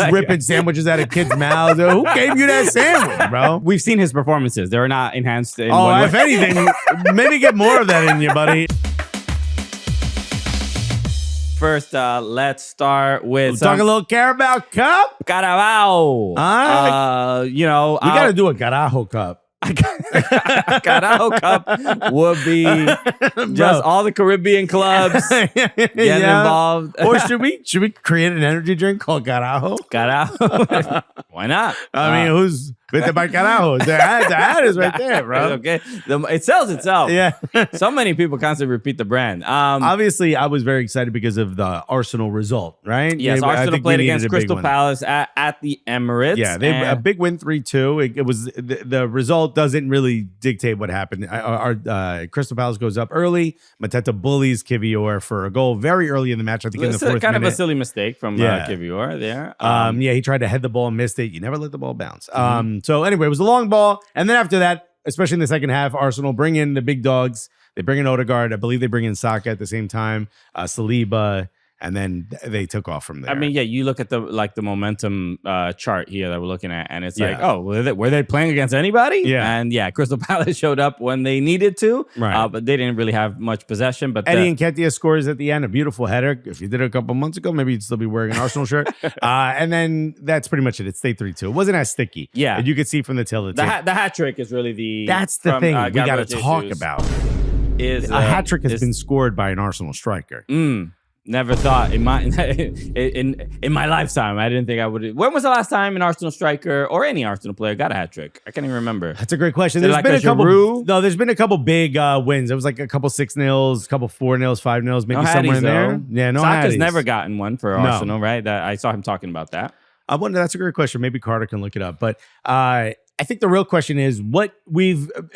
He's ripping sandwiches out of kids' mouths. Who gave you that sandwich, bro? We've seen his performances. They're not enhanced in Oh, one if way. anything, maybe get more of that in you, buddy. First, let's start with Talk a little Carabao Cup. Carabao. You know, we got to do a Carajo Cup. Carabao Cup would be just all the Caribbean clubs getting involved. Or should we create an energy drink called Carajo? Carabao. Why not? I mean, who's with the Carajo? The ad is right there, bro. Okay, it sells itself. Yeah. So many people constantly repeat the brand. Obviously, I was very excited because of the Arsenal result, right? Yes, I Arsenal think played we against needed a big Crystal one. Palace at the Emirates. Yeah, they a big win 3-2. It was the result doesn't really dictate what happened. Our Crystal Palace goes up early. Mateta bullies Kivior for a goal very early in the match. I think in the fourth kind minute. of a silly mistake from Kivior there. Yeah, he tried to head the ball and missed it. You never let the ball bounce. So anyway, it was a long ball, and then after that, especially in the second half, Arsenal bring in the big dogs. They bring in Odegaard. I believe they bring in Saka at the same time. Saliba. And then they took off from there. I mean, yeah, you look at the momentum chart here that we're looking at, and it's like, oh, were they playing against anybody? Yeah. And yeah, Crystal Palace showed up when they needed to, right. But they didn't really have much possession. But Eddie Nketiah scores at the end, a beautiful header. If you did it a couple months ago, maybe you'd still be wearing an Arsenal shirt. And then that's pretty much it. It stayed 3-2. It wasn't as sticky. Yeah. And you could see from the tail of the hat trick is really the... That's the thing we got to talk about. Is a hat trick has been scored by an Arsenal striker. Never thought in my in my lifetime. I didn't think I would. When was the last time an Arsenal striker or any Arsenal player got a hat trick? I can't even remember. That's a great question. There's There's been a couple big wins. It was like a couple 6-0s, a couple 4-0s, 5-0s, maybe somewhere in there. Yeah, no Saka's Hatties. never gotten one for Arsenal, right? That I saw him talking about that. I wonder. That's a great question. Maybe Carter can look it up. But I think the real question is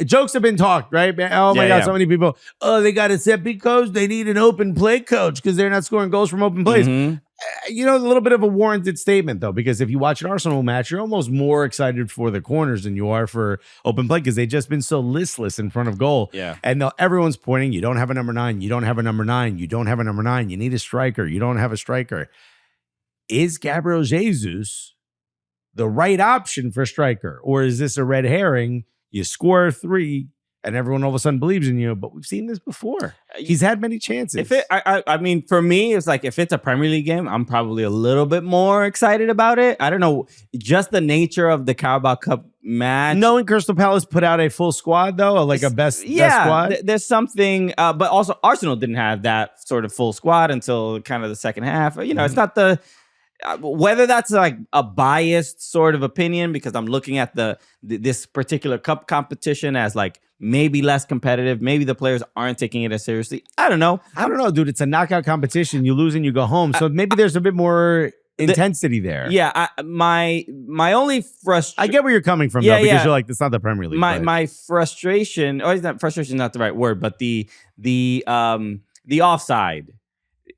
jokes have been talked, right? Oh my God, so many people, they got it set because they need an open play coach because they're not scoring goals from open plays. You know, a little bit of a warranted statement though, because if you watch an Arsenal match, you're almost more excited for the corners than you are for open play because they've just been so listless in front of goal. Yeah. And everyone's pointing, you don't have a number 9, you don't have a number 9, you don't have a number 9, you need a striker, you don't have a striker. Is Gabriel Jesus the right option for striker? Or is this a red herring? You score 3 and everyone all of a sudden believes in you, but we've seen this before. He's had many chances. I mean, for me, it's like if it's a Premier League game, I'm probably a little bit more excited about it. I don't know, just the nature of the Carabao Cup match. Knowing Crystal Palace put out a full squad though, like a best squad. There's something, but also Arsenal didn't have that sort of full squad until kind of the second half. You know, it's not the... whether that's like a biased sort of opinion because I'm looking at this particular cup competition as like maybe less competitive, maybe the players aren't taking it as seriously. I don't know, dude. It's a knockout competition. You lose and you go home. So maybe there's a bit more intensity there. Yeah, my only frustration. I get where you're coming from though, because you're like, it's not the Premier League. My frustration, frustration is not the right word, but the offside.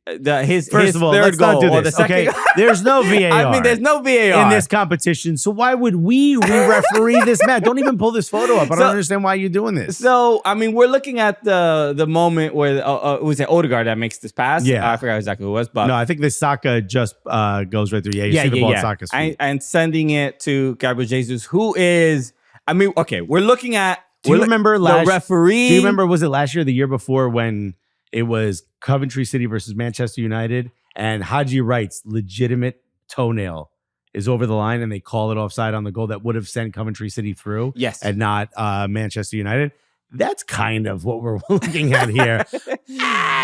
His First of all, third let's goal, not do or this. the second. Okay, there's no VAR. I mean, there's no VAR in this competition. So why would we re-referee this match? Don't even pull this photo up. I don't understand why you're doing this. So, I mean, we're looking at the moment where it was Odegaard that makes this pass. Yeah, I forgot exactly who it was, but no, I think the Saka just goes right through. Yeah, you see the ball at Saka's feet. And sending it to Gabriel Jesus, who is, I mean, okay, we're looking at. Do you remember the referee? Do you remember? Was it last year, or the year before, when it was Coventry City versus Manchester United, and Haji Wright's legitimate toenail is over the line, and they call it offside on the goal that would have sent Coventry City through, yes, and not Manchester United. That's kind of what we're looking at here.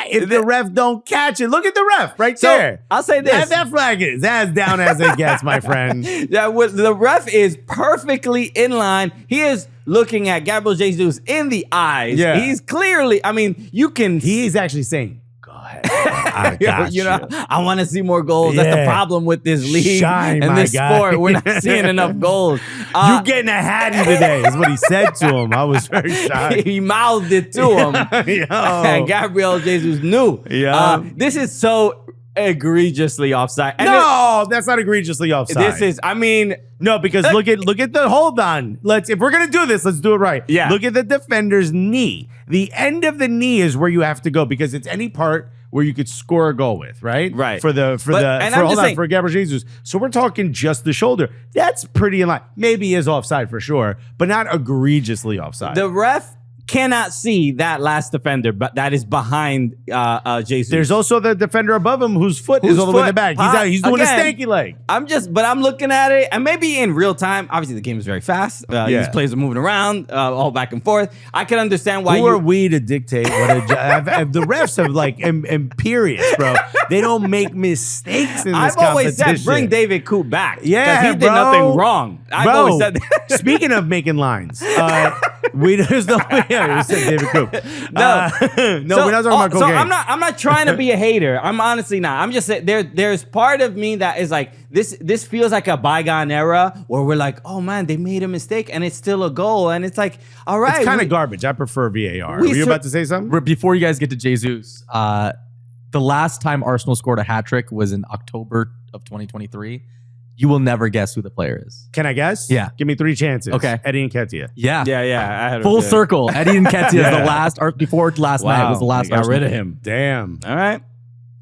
If the ref don't catch it, look at the ref right there. I'll say this: that flag is as down as it gets, my friend. Yeah, the ref is perfectly in line. He is looking at Gabriel Jesus in the eyes. Yeah. He's clearly, I mean, you can... He's actually saying, go ahead. I got you. Know, I want to see more goals. Yeah. That's the problem with this league Shine, and this sport. We're not seeing enough goals. You getting a hattie today is what he said to him. I was very shocked. He mouthed it to him. And Gabriel Jesus knew. This is so egregiously offside. And no, that's not egregiously offside. This is, I mean... No, because look at the, hold on. If we're going to do this, let's do it right. Yeah. Look at the defender's knee. The end of the knee is where you have to go because it's any part where you could score a goal with, right? Right. For Gabriel Jesus. So we're talking just the shoulder. That's pretty in line. Maybe he is offside for sure, but not egregiously offside. The ref cannot see that last defender, but that is behind Jesus. There's also the defender above him whose foot is all the way in the back. He's doing a stanky leg. I'm looking at it, and maybe in real time. Obviously, the game is very fast. These players are moving around, all back and forth. I can understand why. Who are we to dictate what the refs are like imperious, bro? They don't make mistakes in this competition. I've always said, bring David Coop back. Yeah, he did nothing wrong. I've always said that. Speaking of making lines, there's no way. Yeah, we said David Coop. No, we're not talking about cocaine. I'm not trying to be a hater. I'm honestly not. I'm just saying there's part of me that is like this feels like a bygone era where we're like, oh man, they made a mistake and it's still a goal, and it's like, all right, it's kind of garbage. I prefer VAR. Were you about to say something? Before you guys get to Jesus, the last time Arsenal scored a hat trick was in October of 2023. You will never guess who the player is. Can I guess? Yeah. Give me 3 chances. Okay. Eddie Nketiah. Yeah. I had full circle. Eddie Nketiah is the last, or before last night was the last. Got rid of him. Damn. All right.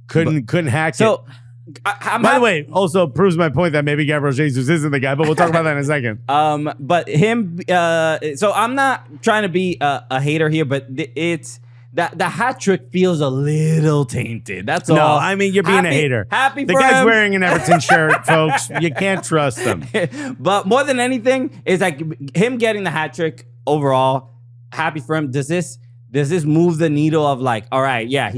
Couldn't hack so, it. By the way, also proves my point that maybe Gabriel Jesus isn't the guy, but we'll talk about that in a second. But him, so I'm not trying to be a hater here, but it's that the hat trick feels a little tainted. That's all. No, I mean, you're being a hater. Happy the for guy's him. Wearing an Everton shirt, folks. You can't trust him. But more than anything, is like him getting the hat trick overall. Happy for him. Does this move the needle of like, all right, yeah,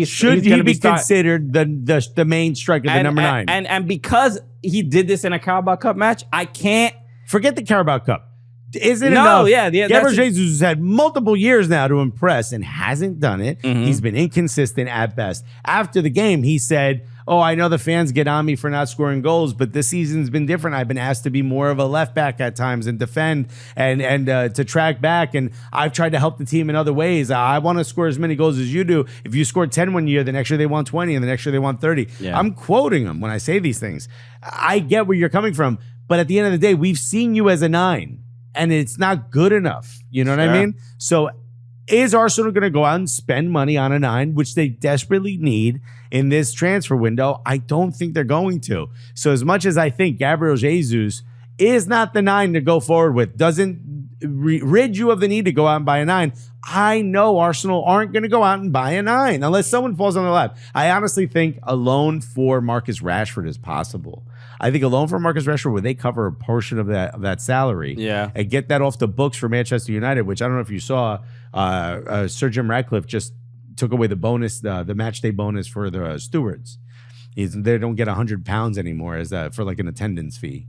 should he be considered the main striker, the number 9? And because he did this in a Carabao Cup match, I can't forget the Carabao Cup. Isn't it enough? Yeah. Gabriel Jesus has had multiple years now to impress and hasn't done it. Mm-hmm. He's been inconsistent at best. After the game, he said, oh, I know the fans get on me for not scoring goals, but this season's been different. I've been asked to be more of a left back at times and defend and to track back, and I've tried to help the team in other ways. I want to score as many goals as you do. If you scored 10 one year, the next year they want 20, and the next year they want 30. Yeah. I'm quoting him when I say these things. I get where you're coming from, but at the end of the day, we've seen you as a 9. And it's not good enough. You know what I mean? So is Arsenal going to go out and spend money on a 9, which they desperately need in this transfer window? I don't think they're going to. So as much as I think Gabriel Jesus is not the 9 to go forward with, doesn't rid you of the need to go out and buy a 9, I know Arsenal aren't going to go out and buy a 9 unless someone falls on their lap. I honestly think a loan for Marcus Rashford is possible. I think a loan for Marcus Rashford, where they cover a portion of that salary, and get that off the books for Manchester United, which I don't know if you saw. Sir Jim Ratcliffe just took away the bonus, the match day bonus for the stewards. They don't get £100 anymore as for like an attendance fee.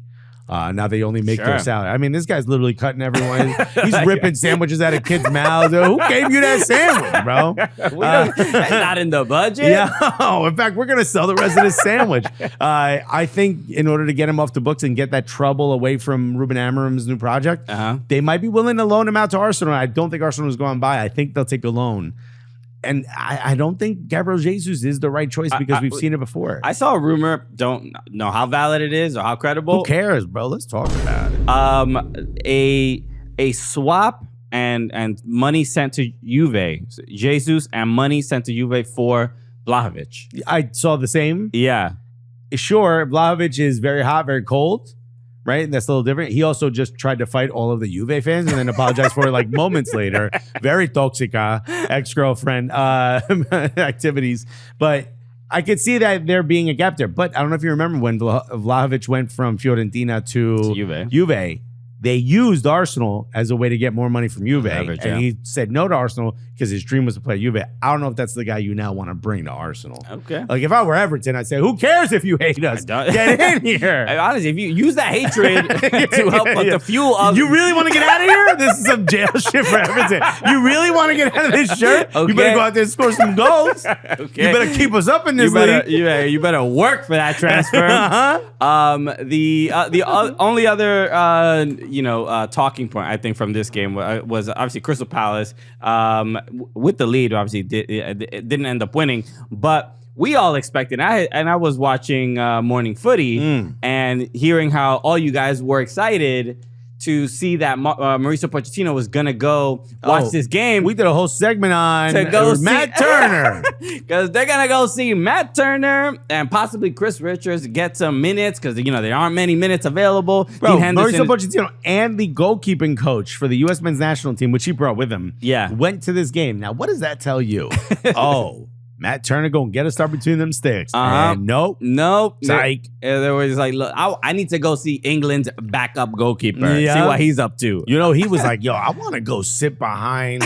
Now they only make their salary. I mean, this guy's literally cutting everyone. He's ripping sandwiches out of kids' mouths. Who gave you that sandwich, bro? Not in the budget. Yeah. In fact, we're going to sell the rest of this sandwich. I think in order to get him off the books and get that trouble away from Ruben Amorim's new project, they might be willing to loan him out to Arsenal. I don't think Arsenal is going to buy. I think they'll take a loan. And I don't think Gabriel Jesus is the right choice because we've seen it before. I saw a rumor, don't know how valid it is or how credible. Who cares, bro? Let's talk about it. A swap and money sent to Juve. Jesus and money sent to Juve for Vlahovic. I saw the same. Yeah. Sure, Vlahovic is very hot, very cold. Right? That's a little different. He also just tried to fight all of the Juve fans and then apologized for it like moments later. Very toxica ex-girlfriend activities. But I could see that there being a gap there. But I don't know if you remember when Vlahovic went from Fiorentina to Juve. They used Arsenal as a way to get more money from Juve. And he said no to Arsenal because his dream was to play Juve. I don't know if that's the guy you now want to bring to Arsenal. Okay. Like if I were Everton, I'd say, who cares if you hate us? Get in here. Honestly, if you use that hatred to help the fuel of... You really want to get out of here? This is some jail shit for Everton. You really want to get out of this shirt? Okay. You better go out there and score some goals. Okay. You better keep us up in this league. You better work for that transfer. The only other talking point I think from this game was obviously Crystal Palace with the lead. Obviously, it didn't end up winning, but we all expected. I was watching Morning Footy and hearing how all you guys were excited to see that Mauricio Pochettino was gonna go watch this game. We did a whole segment on to go Matt Turner because they're gonna go see Matt Turner and possibly Chris Richards get some minutes because there aren't many minutes available. Bro, Mauricio Pochettino and the goalkeeping coach for the U.S. men's national team, which he brought with him, went to this game. Now, what does that tell you? Matt Turner gonna get a start between them sticks. And nope. Psych. There was like, look, I need to go see England's backup goalkeeper. See what he's up to. He was like, yo, I want to go sit behind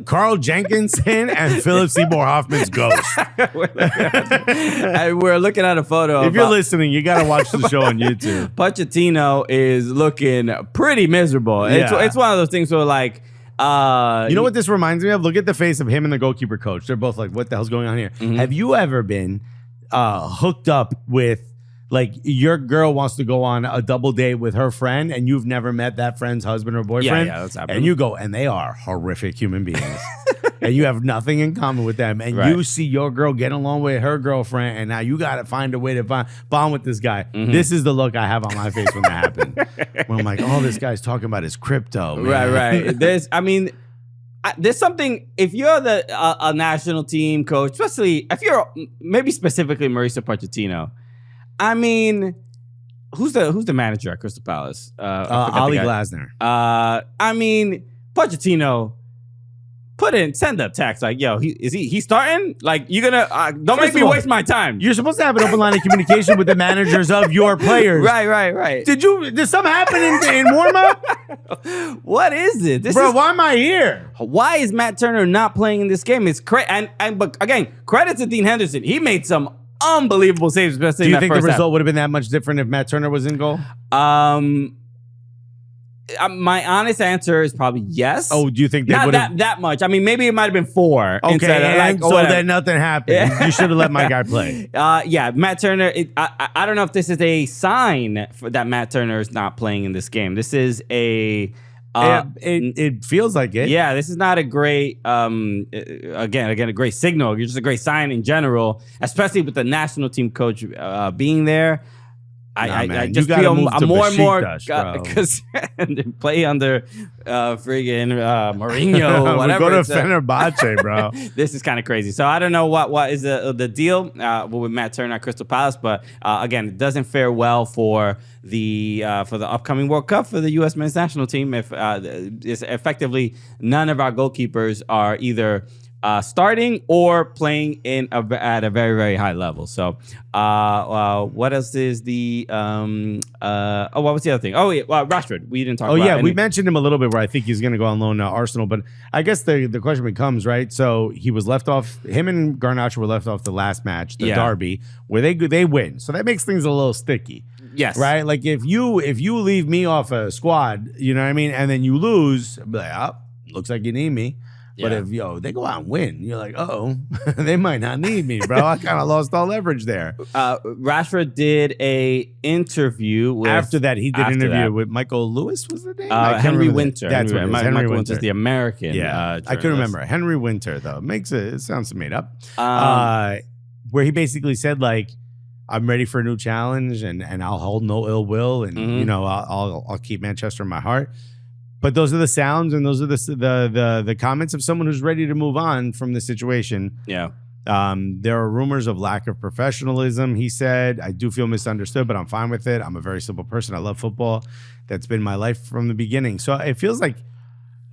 Carl Jenkinson and Philip Seymour Hoffman's ghost. We're looking at a photo. If you're listening, you got to watch the show on YouTube. Pochettino is looking pretty miserable. It's one of those things where like, you know what this reminds me of? Look at the face of him and the goalkeeper coach. They're both like, what the hell's going on here? Have you ever been hooked up with, like, your girl wants to go on a double date with her friend and you've never met that friend's husband or boyfriend? Yeah, that's happening. And you go, and they are horrific human beings. And you have nothing in common with them. And you see your girl getting along with her girlfriend, and now you got to find a way to bond with this guy. This is the look I have on my face when that happened. When I'm like, oh, this guy's talking about his crypto, man. Right. There's something, if you're a national team coach, especially if you're maybe specifically Mauricio Pochettino, I mean, who's the manager at Crystal Palace? Ollie Glasner. I mean, Pochettino, send a text like, yo, he's starting? Like, you're gonna don't make me waste my time. You're supposed to have an open line of communication with the managers of your players. Right. Did something happen in warm up? What is it? Bro, why am I here? Why is Matt Turner not playing in this game? It's but again, credit to Dean Henderson. He made some unbelievable saves, especially in that first half. Do you think the result would have been that much different if Matt Turner was in goal? My honest answer is probably yes. Oh, do you think not that much? I mean, maybe it might have been 4. Okay, then nothing happened. You should have let my guy play. Matt Turner. I don't know if this is a sign that Matt Turner is not playing in this game. This is a. It feels like it. Yeah, this is not a great. Again, a great signal. You're just a great sign in general, especially with the national team coach being there. I just feel more and more because play under friggin' Mourinho, whatever. Go to Fenerbahce, bro. This is kind of crazy. So I don't know what is the deal with Matt Turner at Crystal Palace, but again, it doesn't fare well for the upcoming World Cup for the U.S. men's national team. If it's effectively none of our goalkeepers are either starting or playing at a very, very high level. So what else is the what was the other thing? Oh yeah, Rashford. We didn't talk about. Oh yeah, we mentioned him a little bit where I think he's going to go on loan to Arsenal, but I guess the question becomes, right? So he was left off. Him and Garnacho were left off the last match, the derby, where they win. So that makes things a little sticky. Yes. Right? Like if you leave me off a squad, you know what I mean, and then you lose, I'll be like, looks like you need me. But if they go out and win, you're like, they might not need me, bro. I kind of lost all leverage there. Rashford did a interview with, after that. He did an interview with Michael Lewis. Was the name? Henry Winter. That's what it is. Michael Winter's the American. Yeah, I couldn't remember. Henry Winter though it sounds made up. Where he basically said like, I'm ready for a new challenge and I'll hold no ill will and I'll keep Manchester in my heart. But those are the sounds and those are the comments of someone who's ready to move on from the situation. Yeah. There are rumors of lack of professionalism. He said, I do feel misunderstood, but I'm fine with it. I'm a very simple person. I love football. That's been my life from the beginning. So it feels like,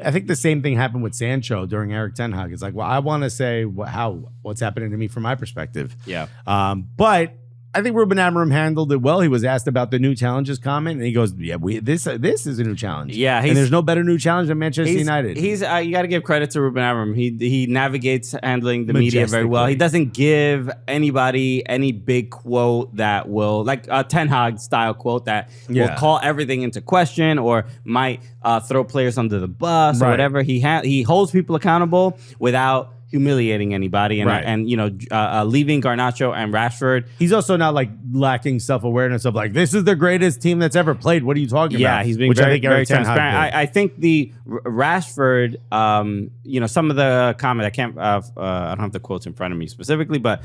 I think the same thing happened with Sancho during Eric Ten Hag. It's like, well, I want to say what's happening to me from my perspective. Yeah. But I think Ruben Amorim handled it well. He was asked about the new challenges comment, and he goes, "Yeah, this is a new challenge. Yeah, and there's no better new challenge than Manchester United." He's you got to give credit to Ruben Amorim. He navigates handling the media very well. He doesn't give anybody any big quote that will, like a Ten Hag style quote that will call everything into question or might throw players under the bus or whatever. He holds people accountable without humiliating anybody, and leaving Garnacho and Rashford. He's also not like lacking self-awareness of like, this is the greatest team that's ever played. What are you talking about? Yeah, he's being very transparent. I think the Rashford, some of the comment, I don't have the quotes in front of me specifically, but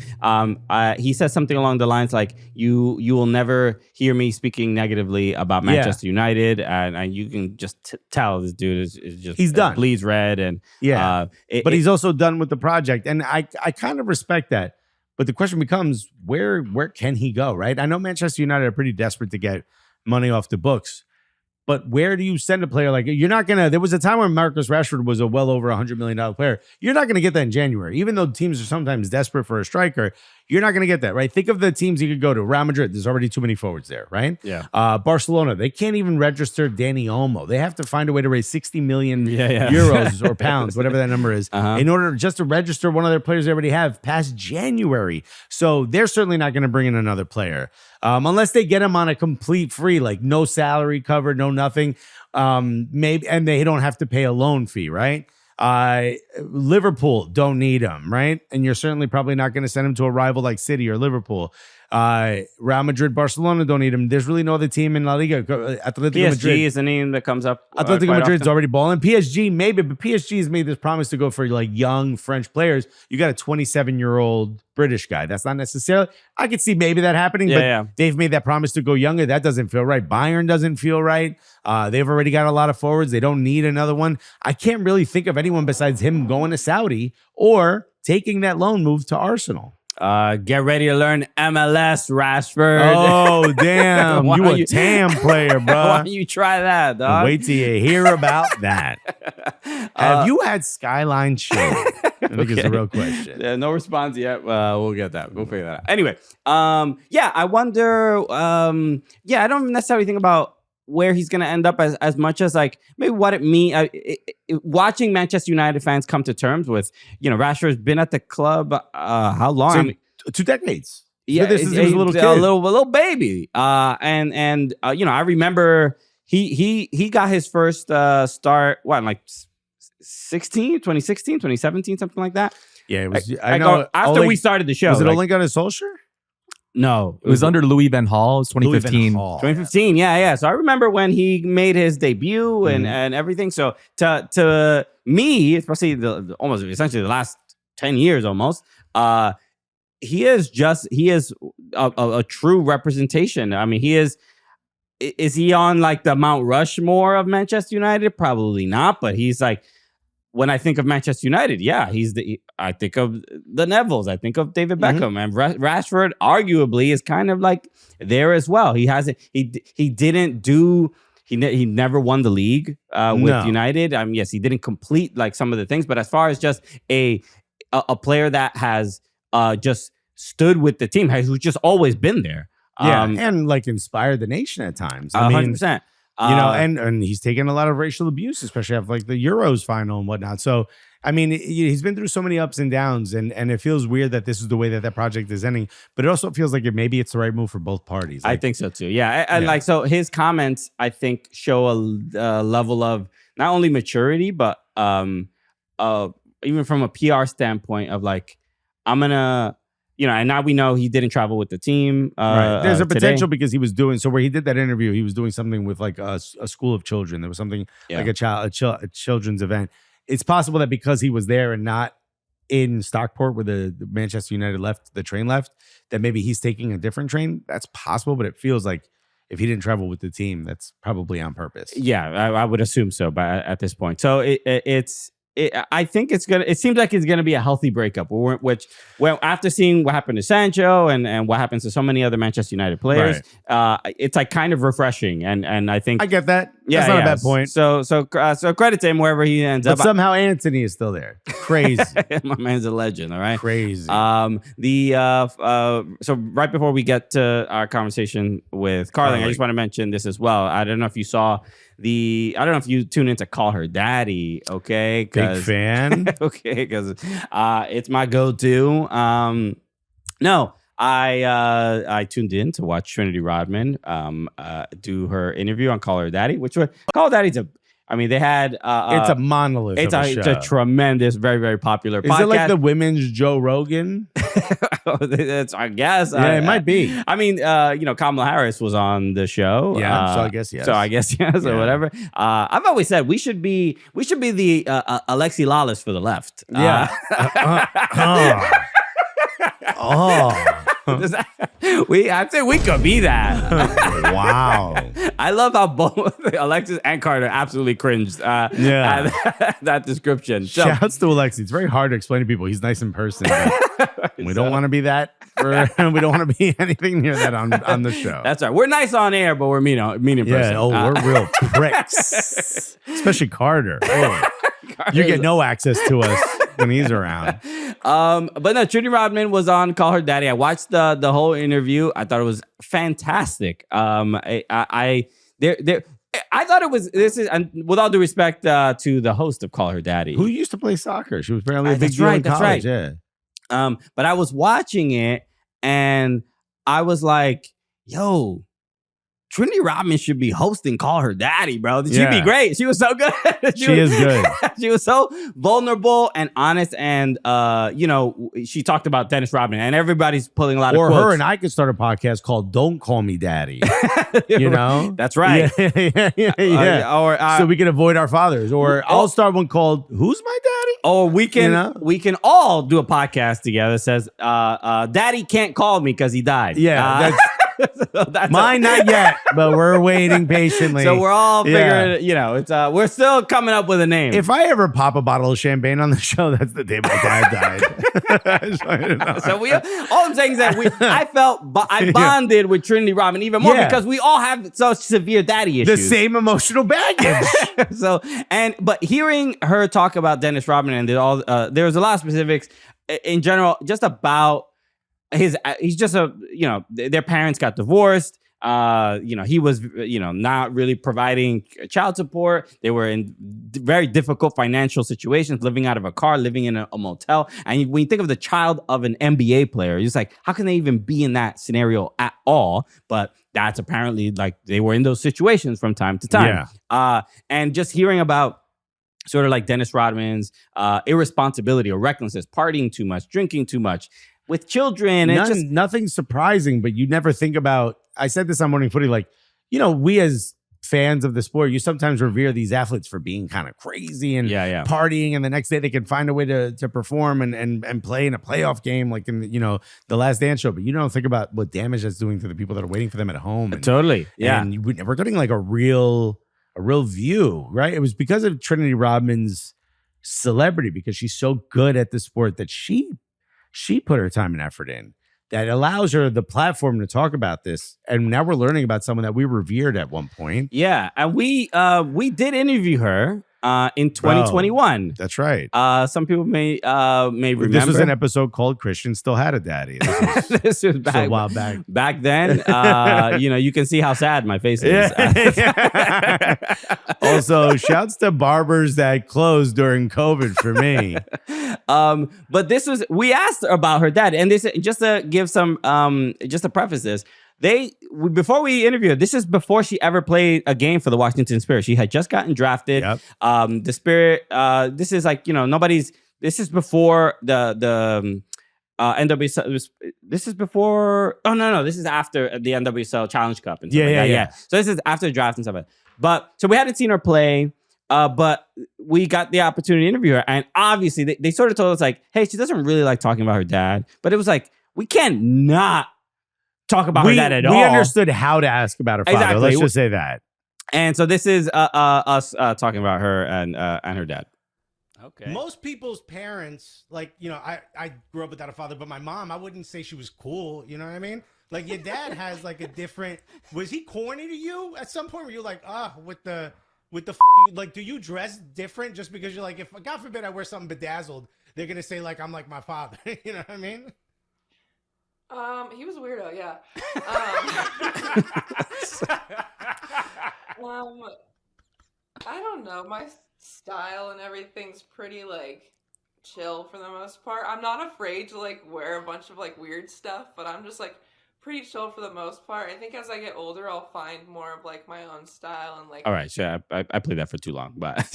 he says something along the lines like, you will never hear me speaking negatively about Manchester United, and you can just tell this dude is just, he's done, bleeds red, and but he's also done with the project, and I kind of respect that. But the question becomes, where can he go, right? I know Manchester United are pretty desperate to get money off the books, but where do you send a player like, you're not gonna? There was a time when Marcus Rashford was a well over $100 million player. You're not gonna get that in January, even though teams are sometimes desperate for a striker. You're not going to get that, right? Think of the teams you could go to. Real Madrid, there's already too many forwards there, right? Yeah. Barcelona, they can't even register Dani Olmo. They have to find a way to raise 60 million euros or pounds, whatever that number is, in order just to register one of their players they already have past January. So they're certainly not going to bring in another player unless they get him on a complete free, like no salary covered, no nothing. Maybe, and they don't have to pay a loan fee, right? Liverpool don't need him, right? And you're certainly probably not going to send him to a rival like City or Liverpool. Real Madrid, Barcelona don't need him. There's really no other team in La Liga. Atletico Madrid is a name that comes up. Atletico Madrid's already balling. PSG maybe, but PSG has made this promise to go for like young French players. You got a 27-year-old British guy. That's not necessarily. I could see maybe that happening, but they've made that promise to go younger. That doesn't feel right. Bayern doesn't feel right. They've already got a lot of forwards. They don't need another one. I can't really think of anyone besides him going to Saudi or taking that loan move to Arsenal. Get ready to learn MLS, Rashford. Oh, damn. You a TAM player, bro. Why don't you try that, dog? Wait till you hear about that. Have you had Skyline Shade? I think it's a real question. Yeah, no response yet. We'll get that. We'll figure that out. Anyway, I wonder. I don't necessarily think about where he's going to end up as much as like maybe what it means. Watching Manchester United fans come to terms with, Rashford's been at the club how long? So, 2 decades. Yeah, this is a little kid. a little baby. I remember he got his first start like 2016, 2017, something like that. Yeah, it was. I know after we started the show. Was it Ole Gunnar Solskjaer? No, it was under Louis van Gaal. It was 2015. 2015, yeah. So I remember when he made his debut and everything. So to me, especially almost essentially the last 10 years almost, he is a true representation. I mean, he is. Is he on like the Mount Rushmore of Manchester United? Probably not, but he's like. When I think of Manchester United, I think of the Nevilles, I think of David Beckham, and Rashford arguably is kind of like there as well. He hasn't, he never won the league with United. Yes, he didn't complete like some of the things, but as far as just a player that has just stood with the team, who's just always been there, and like inspired the nation at times. I mean, 100%. And he's taken a lot of racial abuse, especially after like the Euros final and whatnot. So, I mean, he's been through so many ups and downs, and it feels weird that this is the way that project is ending. But it also feels like maybe it's the right move for both parties. Like, I think so too. Yeah, and like so, his comments I think show a level of not only maturity, but even from a PR standpoint of like, I'm gonna. And now we know he didn't travel with the team. Right. There's a potential because he was doing where he did that interview, he was doing something with like a school of children. There was something like a children's event. It's possible that because he was there and not in Stockport where the Manchester United the train left, that maybe he's taking a different train. That's possible, but it feels like if he didn't travel with the team, that's probably on purpose. Yeah, I would assume so. But at this point, so I think it seems like it's gonna be a healthy breakup. Which after seeing what happened to Sancho and what happens to so many other Manchester United players, it's like kind of refreshing. And I think I get that. That's not a bad point. So credit to him wherever he ends up. But somehow Anthony is still there. Crazy. My man's a legend. All right. Crazy. So right before we get to our conversation with Carling, I just want to mention this as well. I don't know if you saw I don't know if you tune in to Call Her Daddy, okay? Big fan. Okay, because it's my go-to. No, I tuned in to watch Trinity Rodman do her interview on Call Her Daddy, Call Her Daddy's I mean, they had it's a monolith. It's a tremendous, very, very popular podcast. Is it like the women's Joe Rogan? I guess. Yeah, it might be. I mean, Kamala Harris was on the show. Yeah, so I guess yes. Or whatever. I've always said we should be the Alexi Lawless for the left. Yeah. I'd say we could be that. Wow. I love how both Alexis and Carter absolutely cringed at that description. So, shouts to Alexis. It's very hard to explain to people. He's nice in person. We don't want to be that. We don't want to be anything near that on the show. That's right. We're nice on air, but we're mean in person. We're real pricks. Especially Carter. Oh. You get no access to us when he's around. But no, Trinity Rodman was on Call Her Daddy. I watched the whole interview. I thought it was fantastic. I thought it was. This is, and with all due respect to the host of Call Her Daddy, who used to play soccer. She was apparently a big deal in college. Yeah. But I was watching it and I was like, yo, Trinity Rodman should be hosting Call Her Daddy, bro. She'd be great. She was so good. She is good. She was so vulnerable and honest. And, she talked about Dennis Rodman and everybody's pulling a lot of quotes. Or her and I could start a podcast called Don't Call Me Daddy. You know? That's right. Yeah. So we can avoid our fathers. Or I'll start one called Who's My Daddy? Or we can all do a podcast together that says, Daddy can't call me because he died. Yeah. That's mine not yet, but we're waiting patiently. So we're all figuring, it's we're still coming up with a name. If I ever pop a bottle of champagne on the show, that's the day my dad died. So all I'm saying is that I bonded with Trinity Rodman even more because we all have such severe daddy issues. The same emotional baggage. But hearing her talk about Dennis Rodman and there was a lot of specifics in general, just about he's just their parents got divorced. He was, not really providing child support. They were in very difficult financial situations, living out of a car, living in a motel. And when you think of the child of an NBA player, it's like, how can they even be in that scenario at all? But that's apparently like they were in those situations from time to time. Yeah. And just hearing about sort of like Dennis Rodman's irresponsibility or recklessness, partying too much, drinking too much, with children. Nothing surprising, but you never think about, I said this on Morning Footy, like, we as fans of the sport, you sometimes revere these athletes for being kind of crazy and partying, and the next day they can find a way to perform and play in a playoff game like in the Last Dance show, but you don't think about what damage that's doing to the people that are waiting for them at home. Totally. Yeah. And we're getting like a real view, right? It was because of Trinity Rodman's celebrity, because she's so good at the sport that she put her time and effort in that allows her the platform to talk about this. And now we're learning about someone that we revered at one point. Yeah. And we did interview her in 2021. That's right. Some people may remember. This was an episode called Christian Still Had a Daddy. This was back, a while back. Back then, you can see how sad my face is. Also, shouts to barbers that closed during COVID for me. But we asked about her dad, and this just to give some, just to preface this. Before we interviewed her, this is before she ever played a game for the Washington Spirit. She had just gotten drafted. Yep. The Spirit, this is like, this is before the NWSL. This is before, no, this is after the NWSL Challenge Cup and stuff like that. Yeah. So this is after the draft and stuff like that. But, so we hadn't seen her play, but we got the opportunity to interview her. And obviously they sort of told us like, hey, she doesn't really like talking about her dad. But it was like, we can't not talk about her dad at all. We understood how to ask about her father. Exactly. Let's just say that. And so this is us talking about her and her dad. Okay. Most people's parents, like, I grew up without a father, but my mom, I wouldn't say she was cool. You know what I mean? Like, your dad has like a different. Was he corny to you at some point? Were you like, like, do you dress different just because you're like, if God forbid I wear something bedazzled, they're gonna say like I'm like my father. You know what I mean? He was a weirdo, yeah. I don't know. My style and everything's pretty like chill for the most part. I'm not afraid to like wear a bunch of like weird stuff, but I'm just like pretty chill for the most part. I think as I get older, I'll find more of like my own style and like. All right, sure. I played that for too long, but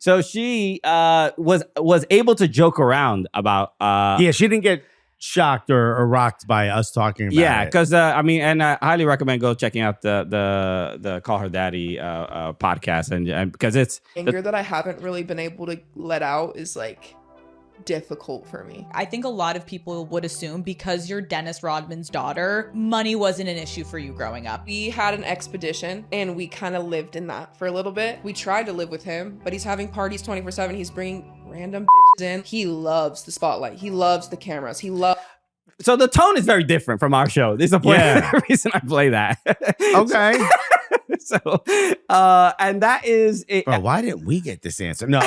so she was able to joke around about. Yeah, she didn't get shocked or rocked by us talking about it. Yeah, because I mean, and I highly recommend go checking out the Call Her Daddy podcast, and because it's anger that I haven't really been able to let out is like difficult for me. I think a lot of people would assume because you're Dennis Rodman's daughter, money wasn't an issue for you growing up. We had an expedition and we kind of lived in that for a little bit. We tried to live with him, but he's having parties 24/7. He's bringing random in. He loves the spotlight. He loves the cameras. He loves. So the tone is very different from our show. There's a point. The reason I play that. Okay. So, and that is it. Bro, why didn't we get this answer? No.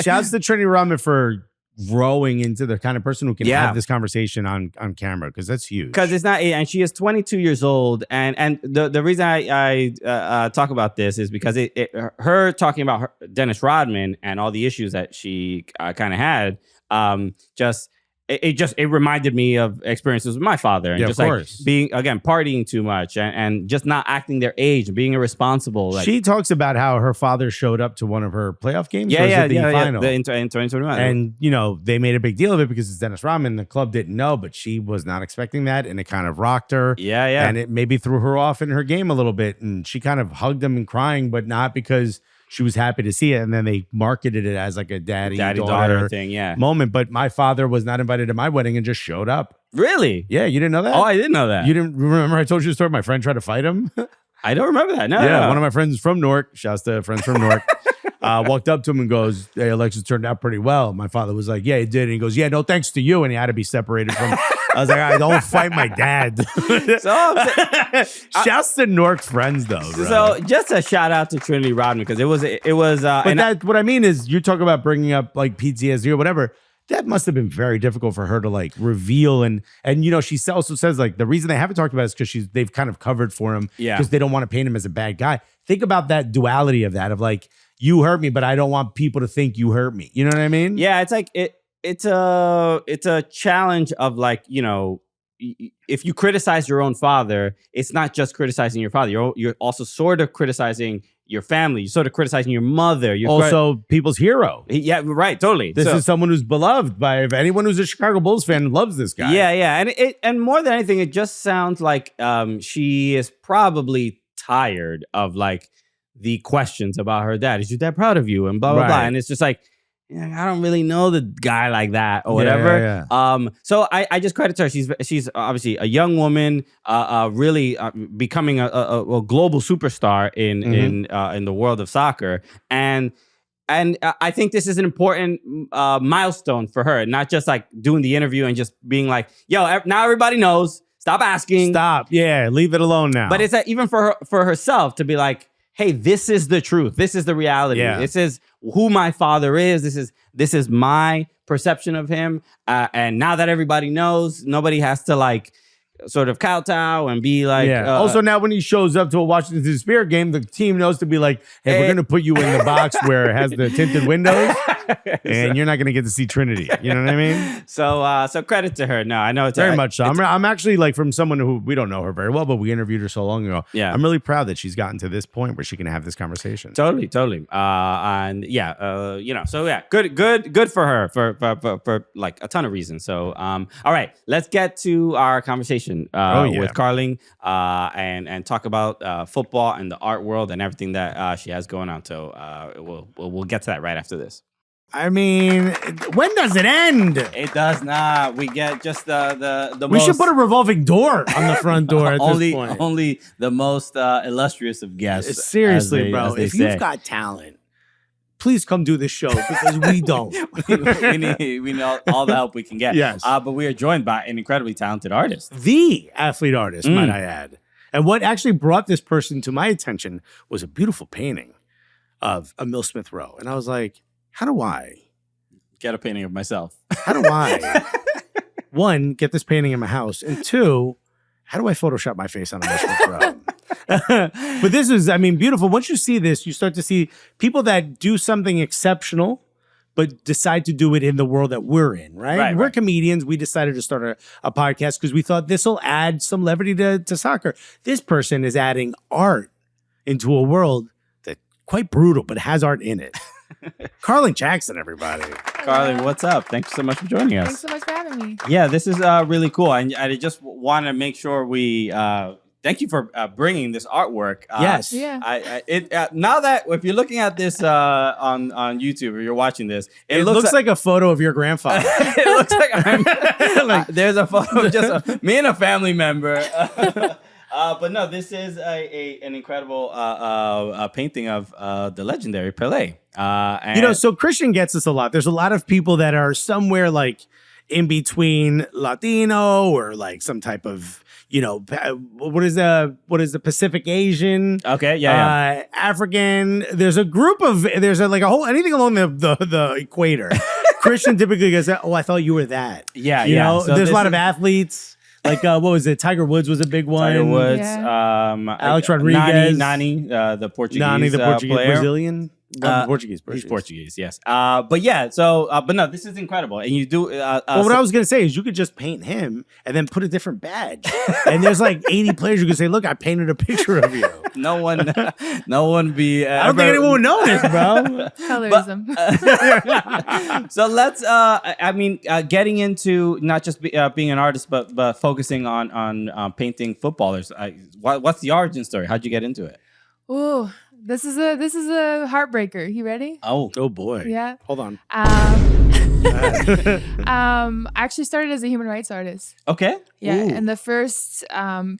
Shouts to Trinity Rodman for growing into the kind of person who can have this conversation on camera, because that's huge. Because it's not, and she is 22 years old, and the reason I talk about this is because her talking about Dennis Rodman and all the issues that she kind of had, it reminded me of experiences with my father, and just like being, again, partying too much and just not acting their age and being irresponsible. Like, she talks about how her father showed up to one of her playoff games. The final in 2021, and they made a big deal of it because it's Dennis Rodman. The club didn't know, but she was not expecting that, and it kind of rocked her. And it maybe threw her off in her game a little bit, and she kind of hugged him and crying, but not because she was happy to see it, and then they marketed it as like a daddy-daughter thing, moment. But my father was not invited to my wedding and just showed up. Really? Yeah, you didn't know that? Oh, I didn't know that. You didn't remember I told you the story? My friend tried to fight him. I don't remember that. No. One of my friends from Newark, shouts to friends from Newark, walked up to him and goes, "Hey, Alexis turned out pretty well." My father was like, "Yeah, he did." And he goes, "Yeah, no thanks to you." And he had to be separated from. I was like, "I don't fight my dad." Shouts to Newark friends though. Bro. So just a shout out to Trinity Rodman, because it was. But what I mean is, you talk about bringing up like PTSD or whatever. That must have been very difficult for her to like reveal, and she also says like the reason they haven't talked about it is because they've kind of covered for him because they don't want to paint him as a bad guy. Think about that duality of like, you hurt me, but I don't want people to think you hurt me. You know what I mean? Yeah, it's like it's a challenge of like, if you criticize your own father, it's not just criticizing your father. You're also sort of criticizing your family. You're sort of criticizing your mother. You're also people's hero. Yeah, right. Totally. This is someone who's beloved by anyone who's a Chicago Bulls fan loves this guy. Yeah. And more than anything, it just sounds like she is probably tired of like the questions about her dad. Is your dad proud of you? And blah, blah, blah. And it's just like, I don't really know the guy like that or whatever. So I just credit her. She's obviously a young woman, really becoming a global superstar in the world of soccer, and I think this is an important milestone for her. Not just like doing the interview and just being like, "Yo, now everybody knows. Stop asking. Stop. Yeah, leave it alone now." But it's even for herself to be like, "Hey, this is the truth. This is the reality. This is who my father is. This is my perception of him. And now that everybody knows, nobody has to like sort of kowtow and be like." Also, now when he shows up to a Washington Spirit game, the team knows to be like, "Hey, we're going to put you in the box where it has the tinted windows, and you're not going to get to see Trinity." You know what I mean? So credit to her. No, I know it's very much so. I'm actually like, from someone who we don't know her very well, but we interviewed her so long ago. Yeah, I'm really proud that she's gotten to this point where she can have this conversation. Totally. And good for her for like a ton of reasons. So all right, let's get to our conversation with Carling and talk about football and the art world and everything that she has going on. So we'll get to that right after this. I mean, when does it end? It does not. We get just the We should put a revolving door on the front door at this point. Only the most illustrious of guests. Seriously, bro. If you've got talent, please come do this show, because we don't. we need all the help we can get. Yes. But we are joined by an incredibly talented artist. The athlete artist, might I add. And what actually brought this person to my attention was a beautiful painting of Emile Smith Rowe. And I was like, how do I get a painting of myself? How do I, one, get this painting in my house? And two, how do I Photoshop my face on Emile Smith Rowe? But this is, beautiful. Once you see this, you start to see people that do something exceptional, but decide to do it in the world that we're in, right? Right, We're right. comedians. We decided to start a podcast because we thought this will add some levity to soccer. This person is adding art into a world that's quite brutal, but has art in it. Carlin Jackson, everybody. Carly, what's up? Thanks so much for joining us. Thanks so much for having me. Yeah, this is really cool. And I just want to make sure we thank you for bringing this artwork. Yes. Yeah. Now that if you're looking at this on YouTube or you're watching this, It looks like a photo of your grandfather. it looks like I'm there's a photo of just me and a family member. But no, this is an incredible painting of the legendary Pelé. And So Christian gets this a lot. There's a lot of people that are somewhere like in between Latino or like some type of, what is the Pacific Asian? Okay, yeah. African. There's a group of, anything along the equator. Christian typically goes, oh, I thought you were that. Yeah, You know, So there's a this lot of is- athletes. Like, what was it? Tiger Woods was a big one. Tiger Woods, Alex Rodriguez. Nani, the Portuguese, Nani, the Portuguese, player. Brazilian. Portuguese. He's Portuguese, yes. But yeah, so but no, this is incredible, and you do. Well, what I was gonna say is you could just paint him and then put a different badge, and there's like 80 players who could say, "Look, I painted a picture of you." no one be. I don't think anyone would know this, bro. Colorism. So let's. Getting into not just being an artist, but focusing on painting footballers. What's the origin story? How'd you get into it? Ooh, this is a heartbreaker. You ready? Oh boy. Yeah. Hold on. I actually started as a human rights artist. okay. Yeah, Ooh. and the first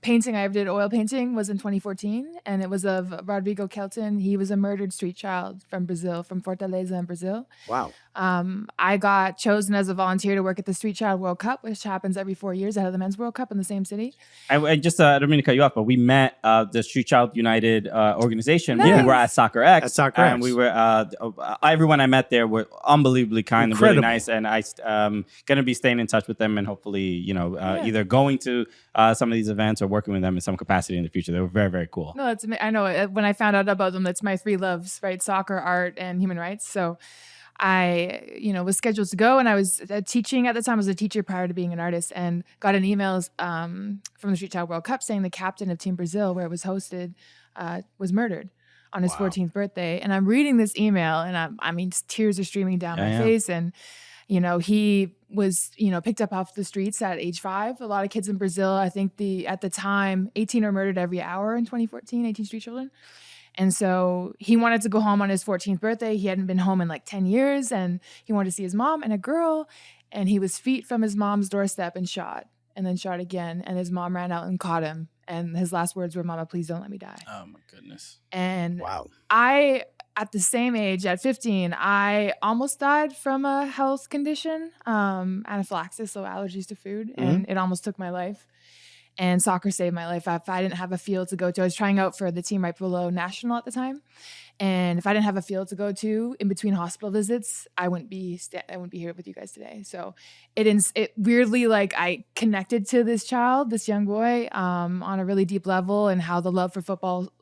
painting I ever did, oil painting, was in 2014, and it was of Rodrigo Kelton. He was a murdered street child from Brazil, from Fortaleza in Brazil. Wow. I got chosen as a volunteer to work at the Street Child World Cup, which happens every 4 years ahead of the Men's World Cup in the same city. I just I don't mean to cut you off, but we met the Street Child United organization. Nice. We were at Soccer X. At Soccer and X. we were everyone I met there were unbelievably kind and really Incredible. nice. And I gonna be staying in touch with them and hopefully either going to some of these events or working with them in some capacity in the future. They were very, very cool. No, I know. When I found out about them, that's my three loves, right? Soccer, art, and human rights. So I, was scheduled to go, and I was teaching at the time. I was a teacher prior to being an artist, and got an email from the Street Child World Cup saying the captain of Team Brazil, where it was hosted, was murdered on his 14th birthday. And I'm reading this email, and tears are streaming down my face. And he was, picked up off the streets at age 5. A lot of kids in Brazil, I think at the time, 18 are murdered every hour in 2014, 18 street children. And so he wanted to go home on his 14th birthday. He hadn't been home in like 10 years, and he wanted to see his mom and a girl. And he was feet from his mom's doorstep and shot, and then shot again. And his mom ran out and caught him. And his last words were, "Mama, please don't let me die." Oh my goodness. And Wow. at the same age, at 15, I almost died from a health condition, anaphylaxis, so allergies to food, and it almost took my life. And soccer saved my life. If I didn't have a field to go to, I was trying out for the Team Right Below National at the time. And if I didn't have a field to go to in between hospital visits, I wouldn't be here with you guys today. So it weirdly, like, I connected to this child, this young boy, on a really deep level, and how the love for football,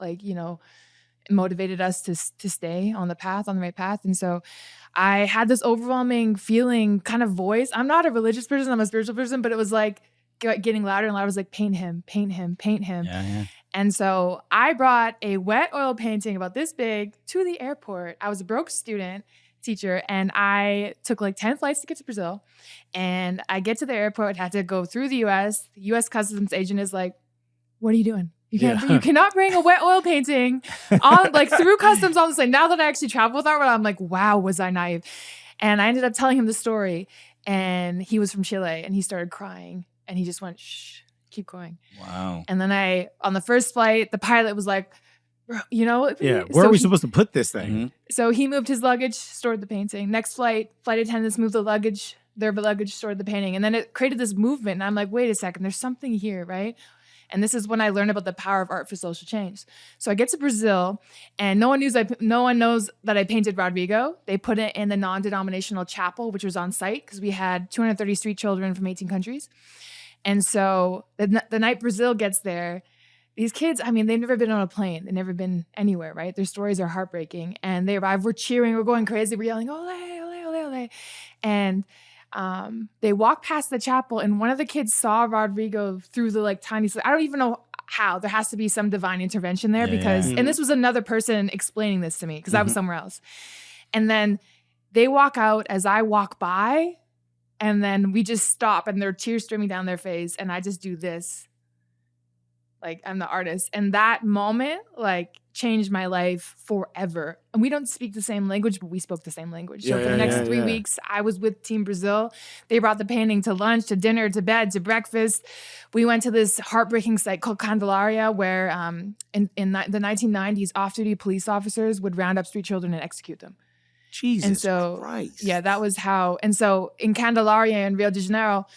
motivated us to stay on the right path. And so I had this overwhelming feeling, kind of voice. I'm not a religious person, I'm a spiritual person, but it was like getting louder and louder. I was like, paint him, paint him, paint him. Yeah. And so I brought a wet oil painting about this big to the airport. I was a broke teacher, and I took like 10 flights to get to Brazil. And I get to the airport, had to go through the US. The US customs agent is like, "What are you doing? You cannot bring a wet oil painting on through customs on the plane." Now that I actually travel with art, I'm like, wow, was I naive? And I ended up telling him the story, and he was from Chile, and he started crying, and he just went, "Shh, keep going." Wow. And then on the first flight, the pilot was like, "Bro, Where are we supposed to put this thing? Mm-hmm. So he moved his luggage, stored the painting. Next flight attendants moved their luggage, stored the painting. And then it created this movement. And I'm like, wait a second, there's something here, right? And this is when I learned about the power of art for social change. So I get to Brazil, and no one knows that I painted Rodrigo. They put it in the non-denominational chapel, which was on site, because we had 230 street children from 18 countries. And so the night Brazil gets there, these kids, they've never been on a plane. They've never been anywhere, right? Their stories are heartbreaking. And they arrive, we're cheering, we're going crazy, we're yelling, "Ole, ole, ole, ole." ole. And they walked past the chapel, and one of the kids saw Rodrigo through the like tiny slit. I don't even know how. There has to be some divine intervention there because, and this was another person explaining this to me because I was somewhere else. And then they walk out as I walk by, and then we just stop, and there are tears streaming down their face, and I just do this. Like, I'm the artist. And that moment, like, changed my life forever. And we don't speak the same language, but we spoke the same language. So for the next 3 weeks, I was with Team Brazil. They brought the painting to lunch, to dinner, to bed, to breakfast. We went to this heartbreaking site called Candelaria, where in the 1990s, off-duty police officers would round up street children and execute them. Jesus and so, Christ. Yeah, that was how. And so in Candelaria in Rio de Janeiro,